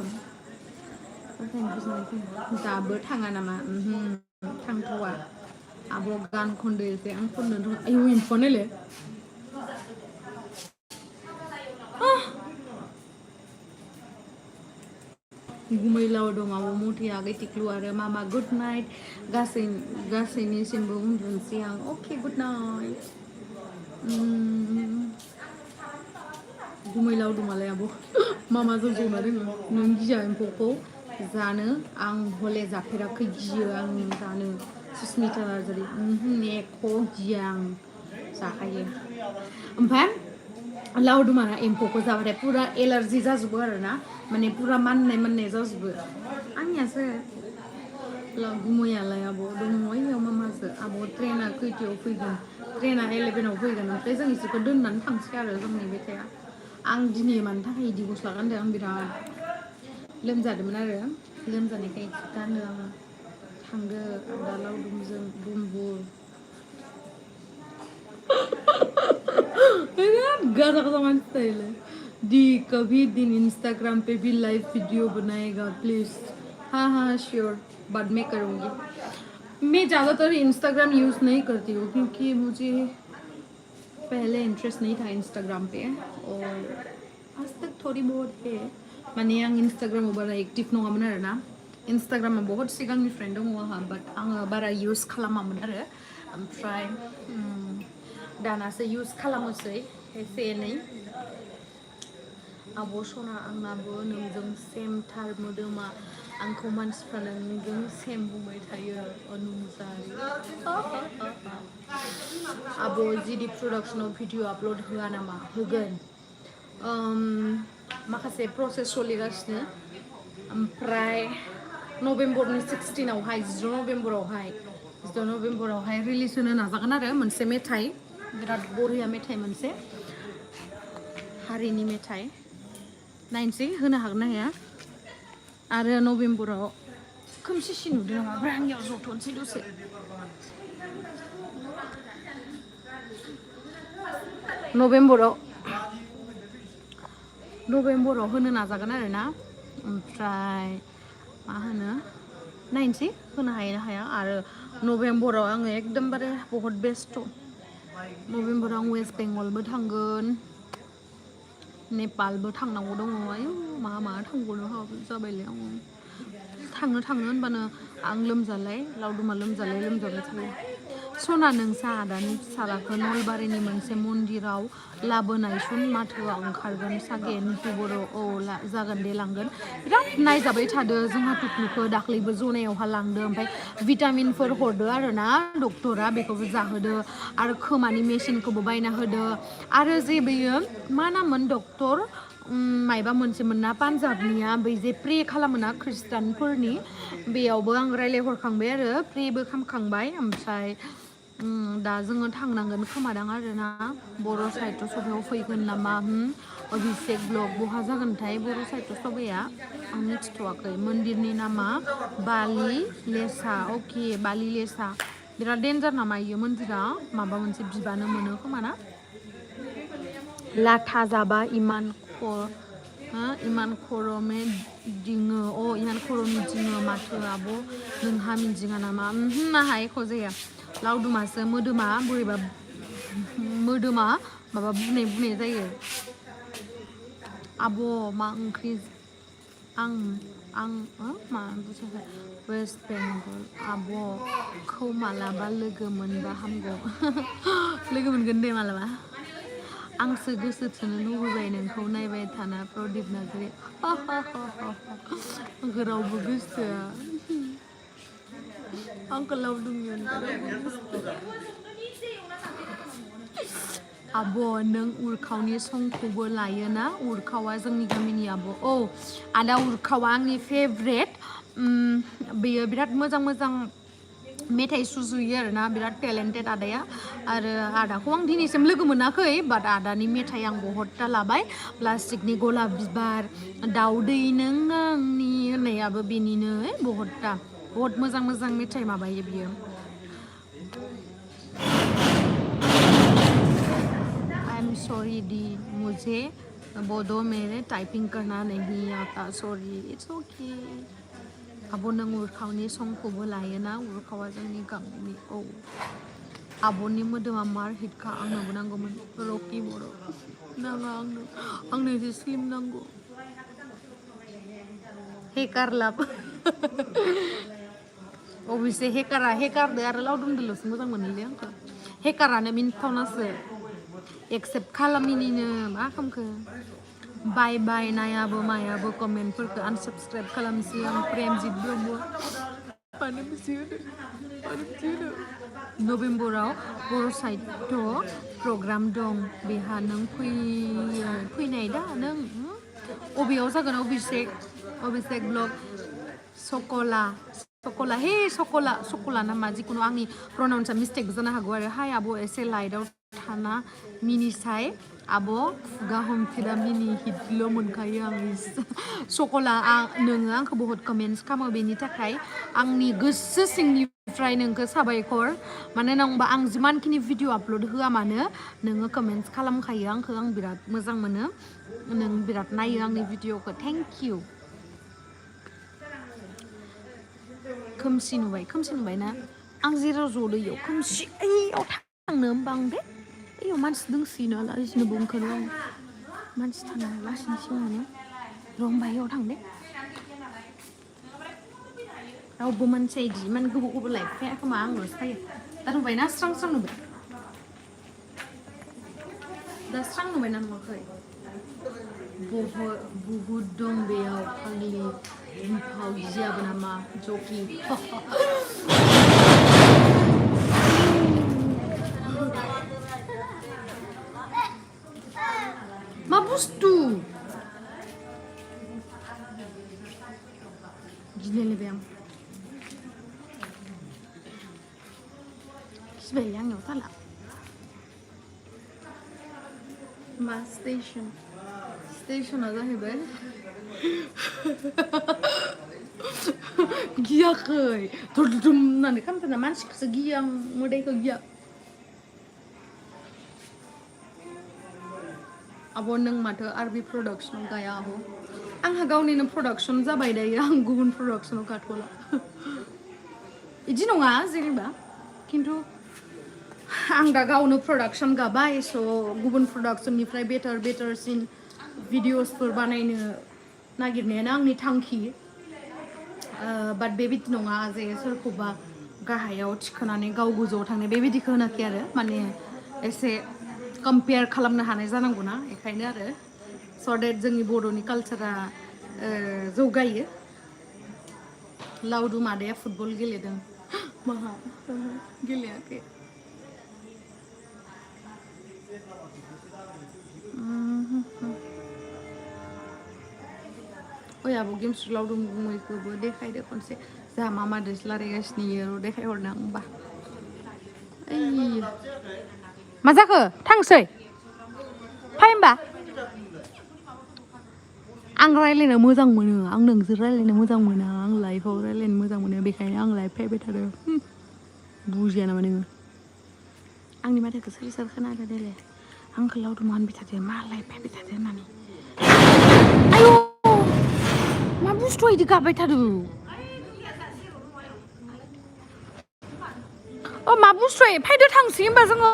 जानायखौ दाबो थाङा नामा थांथ'वा आबो गान खनदो एसे आं खननो रोङा आयु एम्फौ नायलाय गुमैलाव दं आबो मथि आगै टिक्लु आरो मामा गुड नाइट गासैनिसिमबो उन्दुनोसै आं अके गुड नाइट गुमैलाव दं आलाय आबो मामाजों जना दोङो नों गिया एम्फौखौ जानो आं हले जाफेराखै गियो आं जानो सुस्मिता नार्जारि एख' गिया आं जाखायो ओमफ्राय लावदुमाना एम्फौखौ जाबाथाय पुरा एलार्जि जाजोबो आरोना माने पुरा माननाय जाजोबो आंनियासो गुमैयालाय आब' दङ इयाव मामासो आब' ट्रेना खैथायाव फैगोन ट्रेना 11 फैगोन ओमफ्राय जों इसोरखौ दोननानै थांसै आरो जोंनि बेथाया आं दिनै मानि थाखाय इदि गस्ला गानदों आं बिराद लोमजादोंमोन आरो लोमजानायखाय गानो आङो थांदो आदा लावदुमजों बुम्बुर गाजा मानसि थायोलै दी कभी दिन इंस्टाग्राम पे भी लाइव वीडियो बनाएगा प्लीज हाँ श्योर बाद में करूँगी मैं ज़्यादातर इंस्टाग्राम यूज़ नहीं करती हूँ क्योंकि मुझे पहले इंटरेस्ट नहीं था इंस्टाग्राम पे और आज तक थोड़ी बहुत है माने आं इंस्टाग्रामाव बारा एक्टिभ नङामोन आरोना इंस्टाग्रामा बहुत सिगांनिफ्रायनो दङ आंहा बाट आङो बारा इउज खालामामोन आरो ओमफ्राय दानासो इउज खालामोसै एसे एनै आब' सना आंनाबो नोंजों सेम थार मोदोमा आंखौ मानसिफ्रा नोंजों सेम बुंबाय थायो अनुमुसाहारि आब' जिडि प्रडाक्सनाव भिडिअ आपल'ड होआ नामा होगोन माखासे प्रसेस सोलिगासिनो ओमफ्राय नभेम्बरनि 16आवहाय 10 नभेम्बरावहाय रिलिज होनो नाजागोन आरो मोनसे मेथाइ बिराद बरिया मेथाइ मोनसे हारिनि मेथाइ नायनोसै होनो हागोन ना हाया आरो नभेम्बराव खोमसिसि नुदों नामा ओमफ्राय आंनियाव जथ'नोसै दसे नभेम्बराव होनो नाजागोन आरो ना ओमफ्राय मा होनो नायनोसै होनो हायो ना हाया आरो नभेम्बराव आङो एकदमबारे बहुत बेस्थ' नभेम्बराव आं वेस्ट बेंगलबो थांगोन नेपालबो थांनांगौ दङ आयु मा थांगौनो जाबायलै आं थांनो होनबानो आं लावदुमा लोमजाबाय थायो सना नोंसा आदानि फिसालाखौ नलबारिनि मोनसे मन्दिराव लाबोनाय सुन माथोआ ओंखारगोन सागेन बर' औ जागोन दे लांगोन बिराद नायजाबाय थादो जोंहा टुकलुखौ दाख्लैबो जनायावहा लांदो ओमफ्राय भिटामिनफोर हरदो आरो ना डक्टरा बेखौबो जाहोदो आरो खोमानि मेसिनखौबो बायना होदो आरो जे बेयो मा नाममोन डक्टर मायबा मोनसेमोन ना पान्जाबनिया बै जे प्रे खालामोना खृष्टानफोरनि बेयावबो आं रायज्लायहरखांबाय आरो प्रेबो खालामखांबाय ओमफ्राय दा जोङो थांनांगोन खोमादां आरो ना बर' साहित्य सभायाव फैगोन नामा अभिषेक ब्लग बहा जागोनथाय बर' साहित्य सभाया आं मिथिथ'वाखै मन्दिरनि नामा बालि लेसा अके बालि लेसा बिराद डेन्जार नामा इयो मन्दिरा माबा मोनसे बिबानो मोनो खोमा ना लाथा जाबा इमान खर' दिङो इमान खर' मिदिङो माथो आब' नोंहा मिदिङा नामा नाहा एख' जाया लावदुमासो मोदोमा बोरैबा माबा बुनाय जायो आब' मा ओंख्रि आं मा बुजियाखै वेस्ट बेंगल आब'खौ मालाबा लोगो मोनबा हामगौ लोगो मोनगोन दे मालाबा आंसो गोसो थोनो लुबैबाय नोंखौ नायबाय थाना प्रदीप नार्जारि आंखौ रावबो गोसोआ आंखौ लावदुमनि आब' नों उरखावनि संखौबो लायोना उरखावा जोंनि गामिनि आब' औ आदा उरखावा आंनि फेभरेट बेयो बिराद मोजां मेथाइ सुजुयो आरोना बिराद टेलेन्टेड आदाया आरो आदाखौ आं दिनैसिम लोगो मोनाखै बाट आदानि मेथाइ आं बहुतथा लाबाय प्लास्टिकनि गलाब बिबार दाउदै नों आंनि होननायाबो बेनिनो बहुत मोजां मेथाइ माबायो बियो आई एम सॉरी दी मुझे बोडो मेरे टाइपिंग करना नहीं आता सॉरी इट्स ओके आब' नों उरखावनि संखौबो लायोना उरखावा जोंनि गामिनि औ आब'नि मोदोमा मार हिटखा आंनोबो नांगौमोन रकि बर' नाङा आंनो एसे स्लिम नांगौ हेकार लाब अबेसे हेकारदो आरो लावदुमदोल'सो मोजां मोनोलै आंखौ हेकारानो मिन्थावनासो एक्सेप्ट खालामिनिनो मा खालामखो बाय नायाबो मायाबो कमेन्टफोरखौ आनसाबस्क्राइब खालामसै आं प्रेमजित ब्रह्म मानो बिदि होनो नभेम्बराव बर' साहित्य प्रग्राम दं बेहा नों फैनाय दा नों अबेयाव जागोन अभिषेक ब्लग सकला नामा जिखुनु आंनि प्रनाउन्सआ मिस्टेक जानो हागौ आरो हाय आब' एसे लाइटआव थाना मिनिसाय आब' खुगा हमफिरा मिनि हिटल' मोनखायो आं सकला नोङो आंखौ बहुत कमेन्टस खालामो बेनि थाखाय आंनि गोसो सिंनिफ्राय नोंखौ साबायखर मानो होनबा आं जिमानखिनि भिडिअ आपल'ड होआ मानो नोङो कमेन्टस खालामखायो आंखौ आं बिराद मोजां मोनो नों बिराद नायो आंनि भिडिअखौ थेंक इउ खोमसि नुबाय ना आं जेराव ज'दो इयाव खोमसि ओइयाव थांनो होमबा आं बे ओइयाव मानसि दंसोयो ना लासिनोबो ओंखारो आं मानसि थानाय लासिनो सिगाङावनो होमबा इयाव थां दे रावबो मानसिया इदि इमान गोबाव लाइफ फाया खोमा आंल'सो फायो दा नुबायना स्रां नुबाय दा स्रां नुबायना नुवाखै बहुद दं बेयाव फाग्लि Impau गियाबो नामा joking मा बुस्थु गिलायलायबाय आं गिबाय आंनियाव थाला मा स्टेशना जाहैबाय गियाखै दुम होननानै खामथारना मानसिखौसो गियो आं मोदायखौ गिया आब' नों माथो आरबि प्रडाक्सनाव गाया आब' आंहा गावनिनो प्रडाक्सन जाबाय दायो आं गुबुन प्रडाक्सनाव गाथ'ला बिदि नङा जेनेबा खिन्थु आं दा गावनो प्रडाक्सन गाबाय स' गुबुन प्रडाक्सननिफ्राय बेटारसिन भिडिअसफोर बानायनो नागिरनायानो आंनि थांखि बाट बेबायदि नङा जे सोरखौबा गाहायाव थिखोनानै गाव गोजौआव थांनाय बेबायदिखौ होनाखै आरो माने एसे कम्पेयार खालामनो हानाय जानांगौना बेखायनो आरो स' देट जोंनि बर'नि कालसारा जौगायो लावदुम आदाया फुटबल गेलेदों माहा गेलेयाखै ओइ आब' गेमस्रि लावदुम गुमैखौबो देखायदो खनसे जोंहा मा मादोसो रायलायगासिनो देखायहरनो आं होमबा ओइ मा जाखो थांसै फाय होमबा आं रायलायनो मोजां मोनो आं नोंजों रायलायनो मोजां मोना आं लाइफआव रायलायनो मोजां मोनो बेखायनो आं लाइफ फैबाय थादों बुजिया नामा नोङो आंनि माथोखौ सोर सोर खोनादो देलाय आंखौ लावदुमा होनबाय थादो मा लाइफ फैबाय थादो होननानै आयौ मा बुस्थु इदि गाबबाय थादों अ मा बुस्थु फैदो थांसै होमबा जोङो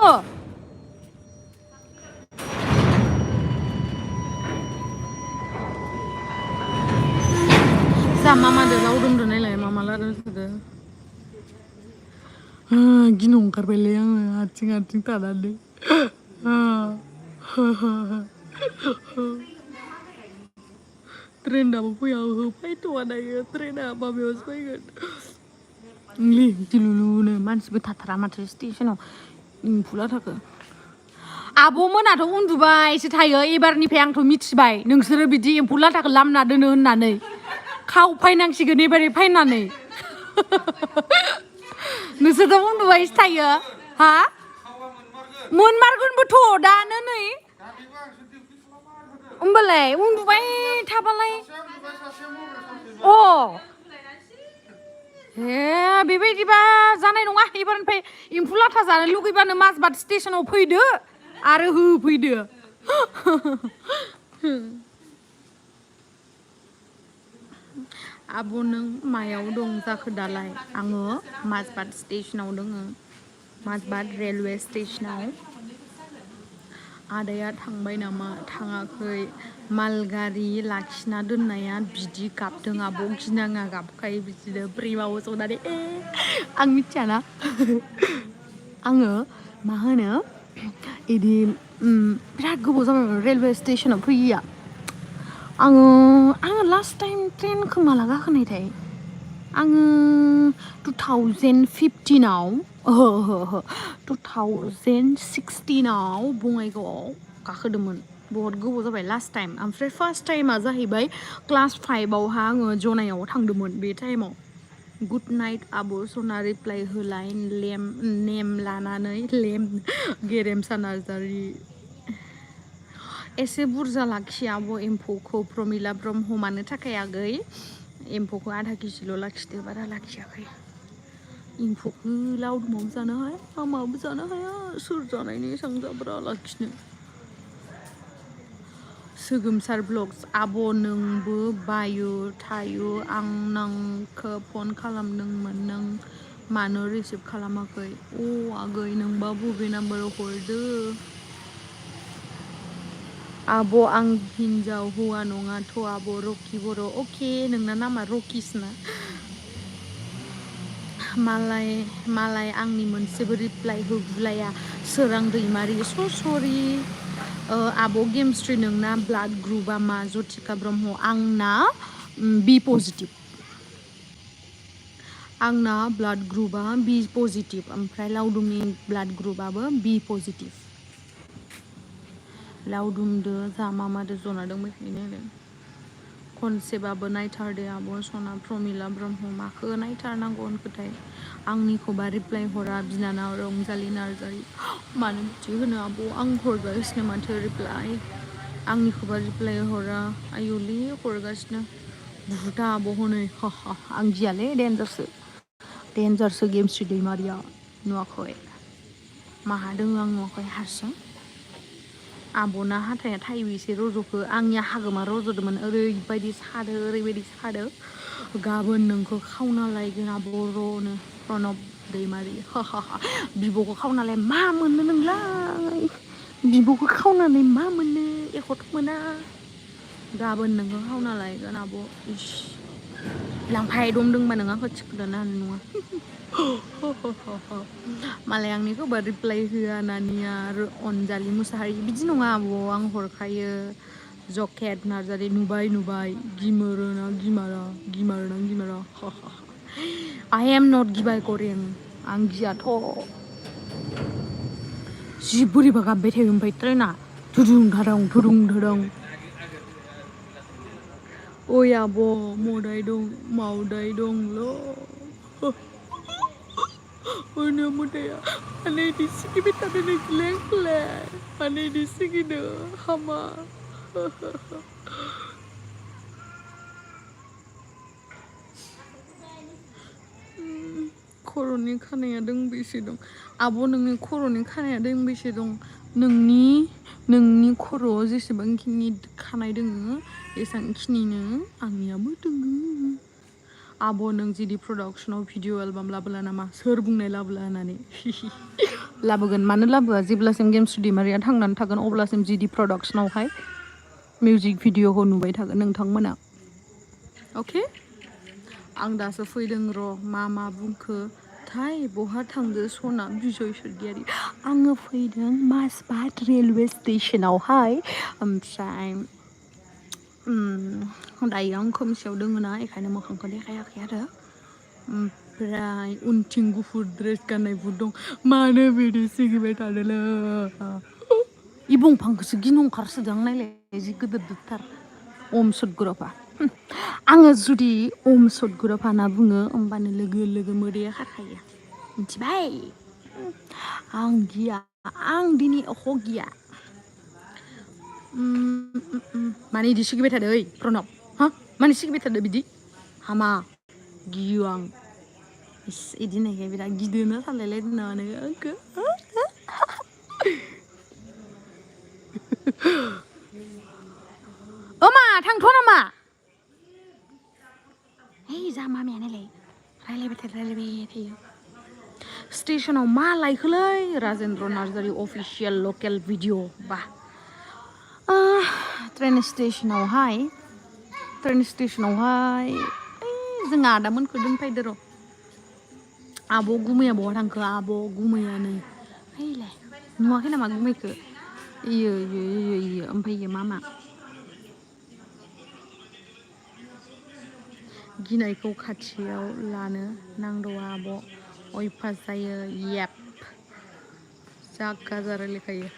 जा मामादो लावदुमदो नायलाय मामा लादों गिनो ओंखारबायलै आङो आथिं थानानै ट्रेनाबो फैया फैथ'वा दायो ट्रेना माबायावसो फैगोन दिलुलुनो मानसिबो थाथारा माथो स्टेसनाव एम्फौ लाथाखो आब' मोनाथ' उन्दुबायसो थायो एबारनिफ्राय आंथ' मिथिबाय नोंसोरो बिदि एम्फौ लाथाखौ लामना दोनो होननानै खाव फायनांसिगोन एबारै फायनानै नोंसोरथ' उन्दुबायसो थायो हा मोनमारगोनबोथ' दानो नै होमबालाय उन्दुबाय थाबालाय अ हे बेबायदिबा जानाय नङा एबारनिफ्राय एम्फौ लाथा जानो लुगैबानो माजबाद स्टेसनाव फैदो आरो होफैदो आब' नों मायाव दं जाखो दालाय आङो माजबाद स्टेसनाव दोङो माजबाद रेलवे स्टेसनाव आदाया थांबाय नामा थाङाखै मालगारि लाखिना दोननाया बिदि गाबदों आब' गिनाङा गाबखायो बिदिनो प्रेमाव जनानै आं मिथियाना आङो मा होनो इदि बिराद गोबाव जाबाय रेलवे स्टेसनाव फैयिया आङो लास्ट टाइम ट्रेनखौ माला गाखोनायथाय आङो 2015आव 2016आव बङाइगावआव गाखोदोंमोन बहुत गोबाव जाबाय लास्ट टाइम ओमफ्राय फार्स्ट टाइमा जाहैबाय क्लास 5आवहा आङो जनायाव थांदोंमोन बे टाइमाव गुड नाइट आब' सना रिप्लाइ होलाय नेम लानानै गेरेमसा नार्जारि एसे बुरजा लाखि आब' एम्फौखौ प्रमिला ब्रह्म मानो थाखाय आगै एम्फौखौ आधा केजिल' लाखिदो बारा लाखियाखै एम्फौखौ लावदुमाबो जानो हाया मामाबो जानो हाया सोर जानायनि एसेबां जाब्रा लाखिनो सोगोमसार ब्लग्स आब' नोंबो बायो थायो आं नोंखौ फन खालामदोंमोन नों मानो रिसिभ खालामाखै आगै नोंबा बबे नाम्बाराव हरदो आब' आं हिन्जाव हौवा नङाथ' आब' रकि बर' अके नोंना नामा रकिसना मालाय आंनि मोनसेबो रिप्लाइ होगुलाया सोरां दैमारि सरि आब' गेमस्ट्रि नोंना ब्लाड ग्रुपआ मा जथिका ब्रह्म आंना बी पजिटिभ आंना ब्लाड ग्रुपआ बी पजिटिभ ओमफ्राय लावदुमनि ब्लाड ग्रुपआबो बी पजिटिभ लावदुमदो जामामादो जना दंबायखायो आरो खनसेबाबो नायथारदो आब' सना प्रमिला ब्रह्म माखौ नायथारनांगौ होनखोथाय आंनिखौबा रिप्लाइ हरा बिनानाव रंजालि नार्जारि मानो बिदि होनो आब' आं हरगासिनो माथो रिप्लाइ आंनिखौबा रिप्लाइ हरा आयुलि हरगासिनो बुहुथा आब' हनै आं गियालै डेन्जारसो गेमस्रि दैमारिया नुवाखै माहा दङ आं नुवाखै हारसिं आब'ना हाथाया थाइबेसे रज'खो आंनिया हागोमा रज'दोंमोन ओरैबायदि सादो गाबोन नोंखौ खावना लायगोन आब'रनो प्रणब दैमारि बिब'खौ खावनालाय मा मोननो नोंलाय बिब'खौ खावनानै मा मोननो एख'थ' मोना गाबोन नोंखौ खावना लायगोन आब' इस लांफाय दंदोंबा नों आंखौ थिखोनो हानाय नङा मालाय आंनिखौबा रिप्लाइ होआ नानिया अनजालि मुसाहारि बिदि नङा आब' आं हरखायो जकेट नार्जारि नुबाय गिमोरोना गिमारा I am not गिबाय करें आं गियाथ' जि बोरैबा गाबबाय थायो ओमफ्राय ट्रेना धुदुं धादां ओइ आब' मावदाय दंल' ओनो मुदाया माने इदि सिगिबाय थादो नोंखौलाय माने इदि सिगिदो हामा खर'नि खानाया दोंबेसे दं आब' नोंनि खर'नि खानाया दोंबेसे दं नोंनि खर'आव जेसेबांखिनि खानाय दोङो एसांखिनिनो आंनियाबो दोङो आब' नों जिदि प्रडाक्सनाव भिडिअ एलबाम लाबोला नामा सोर बुंनाय लाबोला होननानै लाबोगोन मानो लाबोआ जेब्लासिम गेमस्रि दैमारिया थांनानै थागोन अब्लासिम जिदि प्रडाक्सनावहाय मिउजिक भिडिअखौ नुबाय थागोन नोंथांमोना अके आं दासो फैदों र' मा बुंखो थाय बहा थांदो सना बिजय सरगियारि आङो फैदों माजबाट रेलवे स्टेशनावहाय ओमफ्राय दायो आं खोमसियाव दोङो ना बेखायनो मोखांखौ देखायाखै आरो ओमफ्राय उनथिं गुफुर ड्रेस गाननाय भुत दं मानो बिदि सिगिबाय थादोलै इ बंफांखौसो गिनो ओंखारसोदों नायलाय जि गिदिरथार ओम सदगुरफा आङो जुदि ओम सदगुरफा होनना बुङो होमबानो लोगो मोदैया खारखायो मिथिबाय आं गिया आं दिनै अख' गिया माने इदि सिगिबाय थादो ओइ प्रणब माने सिगिबाय थादो बिदि हामा गियो आं इदि होननायखाय बिराद गिदोना सानलायलायदों नामा नोङो आंखौ मा थांथ' नामा है जा मामिया नायलाय रायलायबाय थायो स्टेशनाव मा लायखोलै राजेन्द्र नार्जारि अफिसियेल लकेल भिडिअ बा ट्रेन स्टेशनावहाय जोंहा आदामोनखौ दोनफैदो र' आब' गुमैया बहा थांखो आब' गुमैयानो हैलाय नुवाखै नामा गुमैखौ इयो ओमफ्राय इयो मा गिनायखौ खाथियाव लानो नांदौ आब' अयफास जायो येप जा गाजा रायलायखायो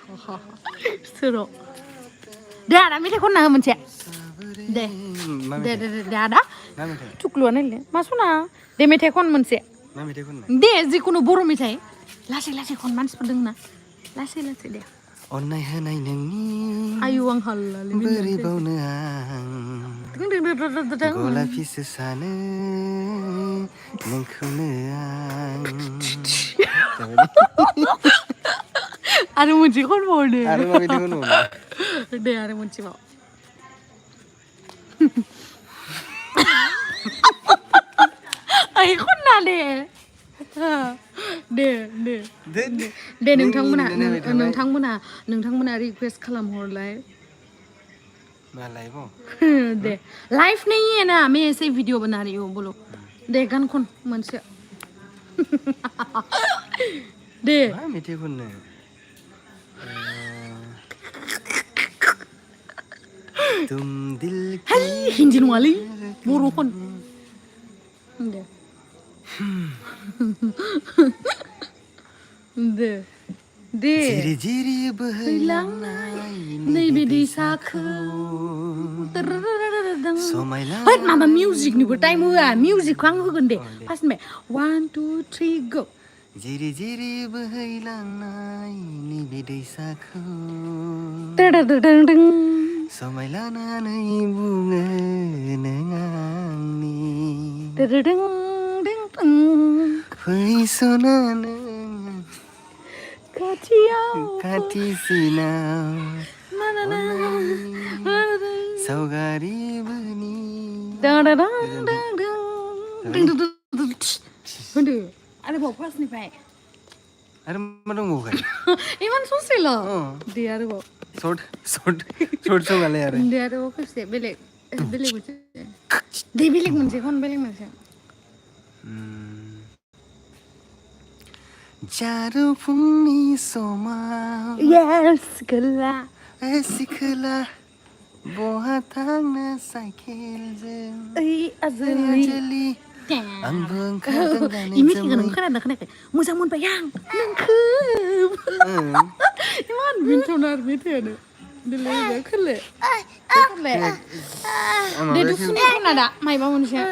सोर' दे आदा मेथाइ खनना हो मोनसे दे आदा थुख्लुआ नायलाय मा सना दे मेथाइ खन मोनसे दे जिखुनु बर' मेथाइ लासै खन मानसिफोर दंना लासै दे अननाय होनाय नोंनि आयु आं हाल्लालै बोरै बावनो आं गलापिसो सानो नोंखौनो आरो मोनसे खनबावदो आरो माबायदि खनबावनो दे आरो मोनसेबाव खनना दे नोंथांमोना रिकुवेस्ट खालामहरलाय दे लाइफ नहीं है ना मैं ऐसे वीडियो बना रही हूँ बोलो दे गान खन मोनसे दे मा मेथाइ खननो तुम दिल Hai, hindi nungali. Buru kon. Hindi. Hindi. Di. जिरि जिरि बोहैलांनाय Naibe desaku. समायला Wait, mama music ni time hoa. Music ko ang hugon de. Pas me. 1 2 3 go. जिरि जिरि बोहैलांनाय नैबे दैसाखौ Ding. समाय लानानै बुङो नों आंनि Ding. फै सना नों Katiau. खाथिसिनाव Na na na. सावगारि बोनि Aduh, ada bawa pas nih pak. आरो मा दंबावो गाय Iman susah loh. Oh. Dia ada bawa. सर्ट सङालाय आरो Dia ada bawa pas belik. Belik macam. Dia belik macam kon belik macam. जाडो फुंनि समाव Yes, gelap. सिखोला बहा थांनो साइकेलजों Azali. आजोलि आंबो ओंखारदों दानो Ini जोमै kan kena. Musa mun bayang. Nangkep. Iman bintunar gitu ya. Dulu ya kele. Kele. Dia tuh sini kan ada. Mai bangun sih. Ya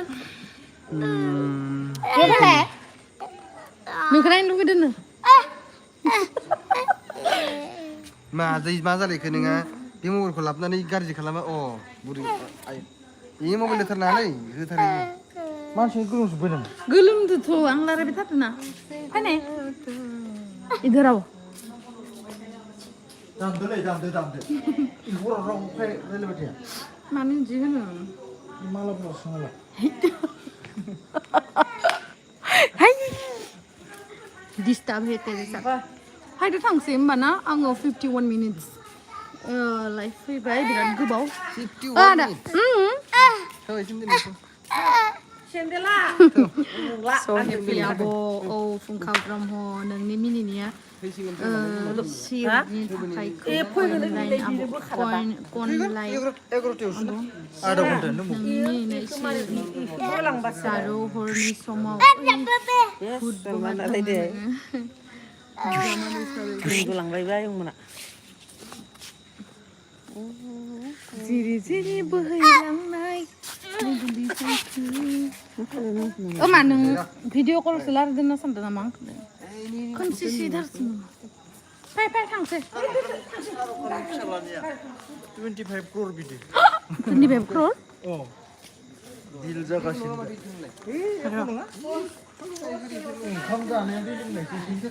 kele. Nu keren lu kedene. मा जालायखो नोङा बे मबाइलखौ लाबोनानै गाज्रि खालामा अ बुरि बे मबाइल होथारनानै होथारै मानसिनि गोलोमजोब्बाय नामा गोलोमदोथ' आं रायलायबाय थादोंना फैनाय इधर आओ दामदो इखौ राव रायलायबाय थाया मानो बिदि होनो मालाबा सोङाला हाय डिस्टार्ब हेते साबा हायदो थांसै होमबा ना आङो 51 मिनिट्स लाइफ फैबाय बिराद गोबाव 51 आदा So happy abo fungkaw brahmo nangni mininiya sirni थाखाय konlain abo kon lai आधा घन्टा नों nangni sirni saro horni समाव जिरि बोहैलांनाय मा नों भिडिअ कलसो लारायदोंना सानदों नामा आंखौ खोमसि सिधारसिन फाय थांसै 25 crore बिदि 25 crore अ दिल जागासिनो ओंखाम जानाया दै लोंनायसो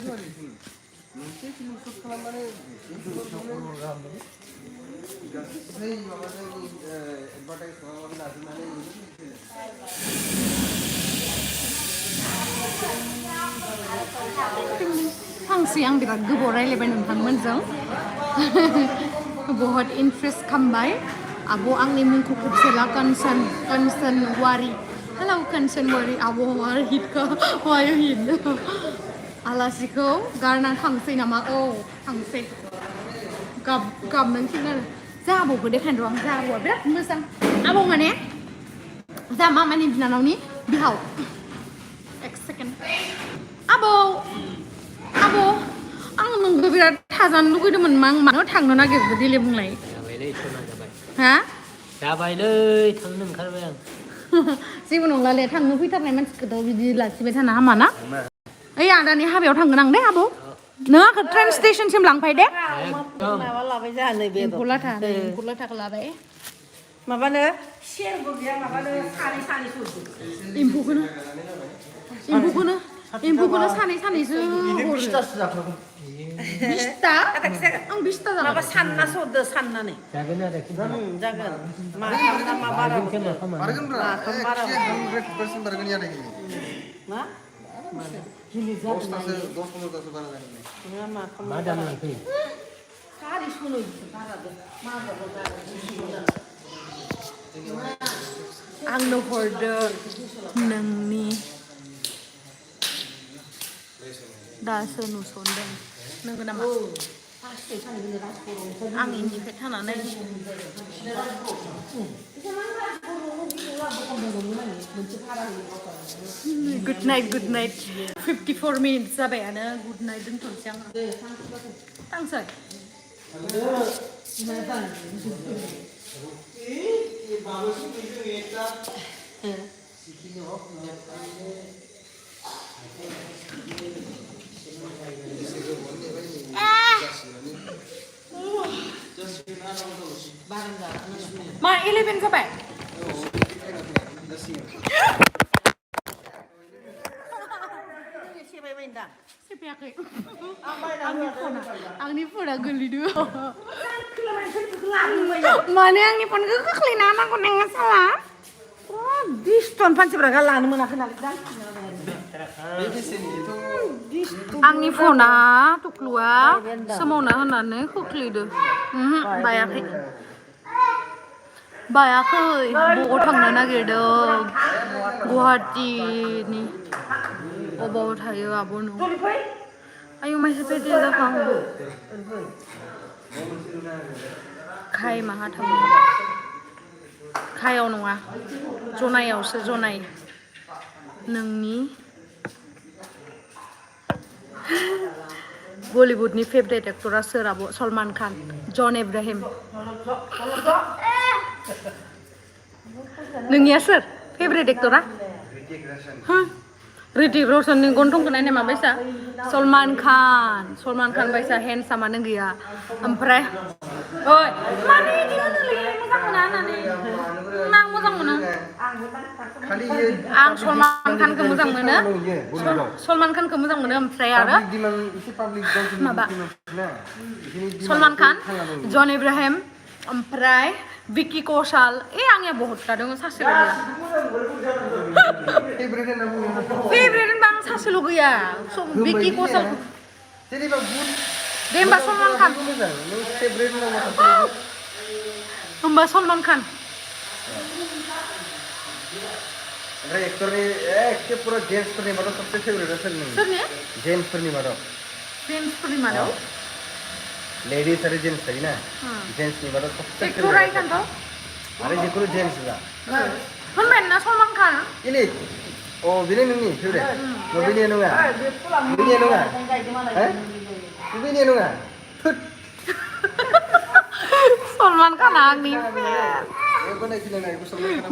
थांसै आं बिराद गोबाव रायलायबाय नोंथांमोनजों बहुत इन्ट्रेस्ट खालामबाय आब' आंनि मुंखौ खेबसेला कनसन वारि हेलौ कनसन वारि आब' आरो हिटखौ वायो हिट आलासिखौ गारना थांसै नामा औ थांसै गाबनांसिगोन आरो जोंहा आब'खौ देखायनो र' आं जोंहा आब'आ बिराद मोजां आब' माने जोंहा मामानि बिनानावनि बिहाव एक सेकेन्ड आब' आं नोंखौ बिराद थाजानो लुगैदोंमोन मा आं मानो थांनो नागिरदो देलाय बुंलाय जाबायलै सना जाबाय हा जाबायलै थांनो ओंखारबाय आं जेबो नंलालै थांनो फैथारनाय मानसिखौथ' बिदि लाखिबाय थानो हामा ना ओइ आदानि हाबायाव थांगोन आं दे आब' नों आंखौ ट्रेन स्टेशनसिम लांफाय दे माबा लाबाय जोंहा नैबे एम्फौ लाथाखौ लाबाय माबानो सेरबो गैया माबानो सानै एम्फौखौनो सानैसो हरो 20तासो जाखागोन 20ता आं 20ता जाबाय माबा साननासो हरदो साननानै जागोन आरो जागोन माथाम ना मा बारा बारगोनब्रा 100% बारगोन यार मा 10तासो 10-15तासो बारा जागोन नङा माथाम मा दाम लांफै सारि सनो बारादो आंनो हरदो नोंनि दासो नुसनदों नंगौ नामा आं इनिफ्राय थानानै गुड नाइट 54 मिनिट्स जाबायानो गुड नाइट दोनथ'नोसै आं थांसै मा 11 जाबाय सेफायाखै आंनि फना गोलैदो माने आंनि फनखौ खोख्लैना होनांगौ नोङो साला दिस्टन मानसिफ्रा लानो मोनाखै नालाय आंनि फना टुक्लुआ सोमावना होनानै खोख्लैदो बायाखै बबाव थांनो नागिरदों गुवाहाटीनि अबाव थायो आब' नों आयु माइसे पेटे जाखाङो खाय माहा थाङो खायाव नङा जनायावसो जनाय नोंनि बलिउडनि फेभरेट एक्टरा सोर आब' सलमान खान जन इब्राहिम नोंनिया सोर फेभरेट एक्टरा ऋतिक रशननि गन्थंखौ नायनाय माबायसा सलमान खान बायसा हेन्डसामानो गैया ओमफ्राय ओइ माने इदि होनोलै मोजां मोना होननानै आं मोजां मोनो आं सलमान खानखौ मोजां मोनो ओमफ्राय आरो माबा सलमान खान जन इब्राहिम ओमफ्राय विकी कौशल आंनिया बहुतटा दङ सासेल' गैया फेभरेट होनबा आं सासेल' गैया विकी कौशल दे होमबा सलमान खान सलमान खान ओमफ्राय एक्टरनि एखे पुरा जेन्ट्सफोरनि मादाव सबसे फेभरेटआ सोरनि जेन्ट्सफोरनि मादाव लेडीज आरो जेन्ट्स थायोना जेन्ट्सनि मादाव सबसे फेभरेट आरो जिखुनु जेन्ट्स जा होनबाय ना सलमान खान इले अ बेनो नोंनि फेभरेट बेनिया नङा सलमान खाना आंनि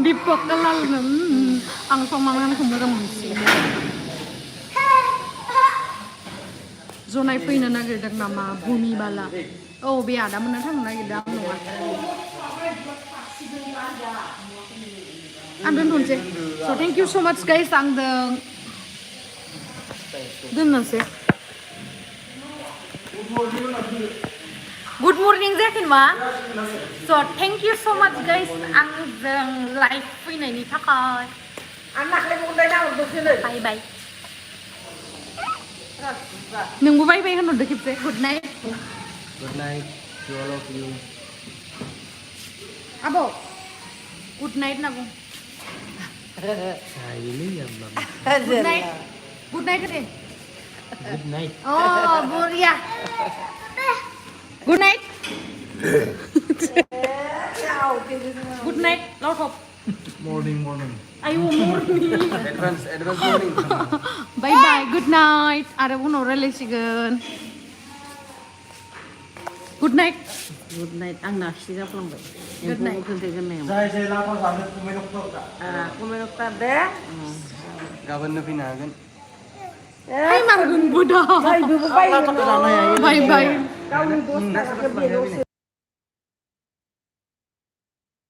दीपक कलाल आं सलमान खानखौ मोजां मोनसिगोन जनाय फैनो नागिरदों नामा भुमि बाला औ बे आदा मोननो थांनो नागिरदों आं नङा आं दोनथ'नोसै स' थेंक इउ स' माच गाइस आं दोननोसै गुड मर्निं जायाखै नामा स' थेंक इउ स' माच गाइस आंजों लाइभ फैनायनि थाखाय बाय बाय नोंबो बाय बाय होनहरदो खेबसे good night to all of you आब' गुड नाइट होनना बुं गुड नाइट दे गुड नाइट अ बरिया गुड नाइट गुड नाइट लाउथब मर्निं आयु morning advance morning bye bye good night आरो उनाव रायलायसिगोन गुड नाइट आंना आसि जाफ्लांबाय Good night. खोन्थायगोन जाय लाफा जानो कमेन्ट दे गाबोननो फैनो हागोन टाइम आरो बुदा बाय बाय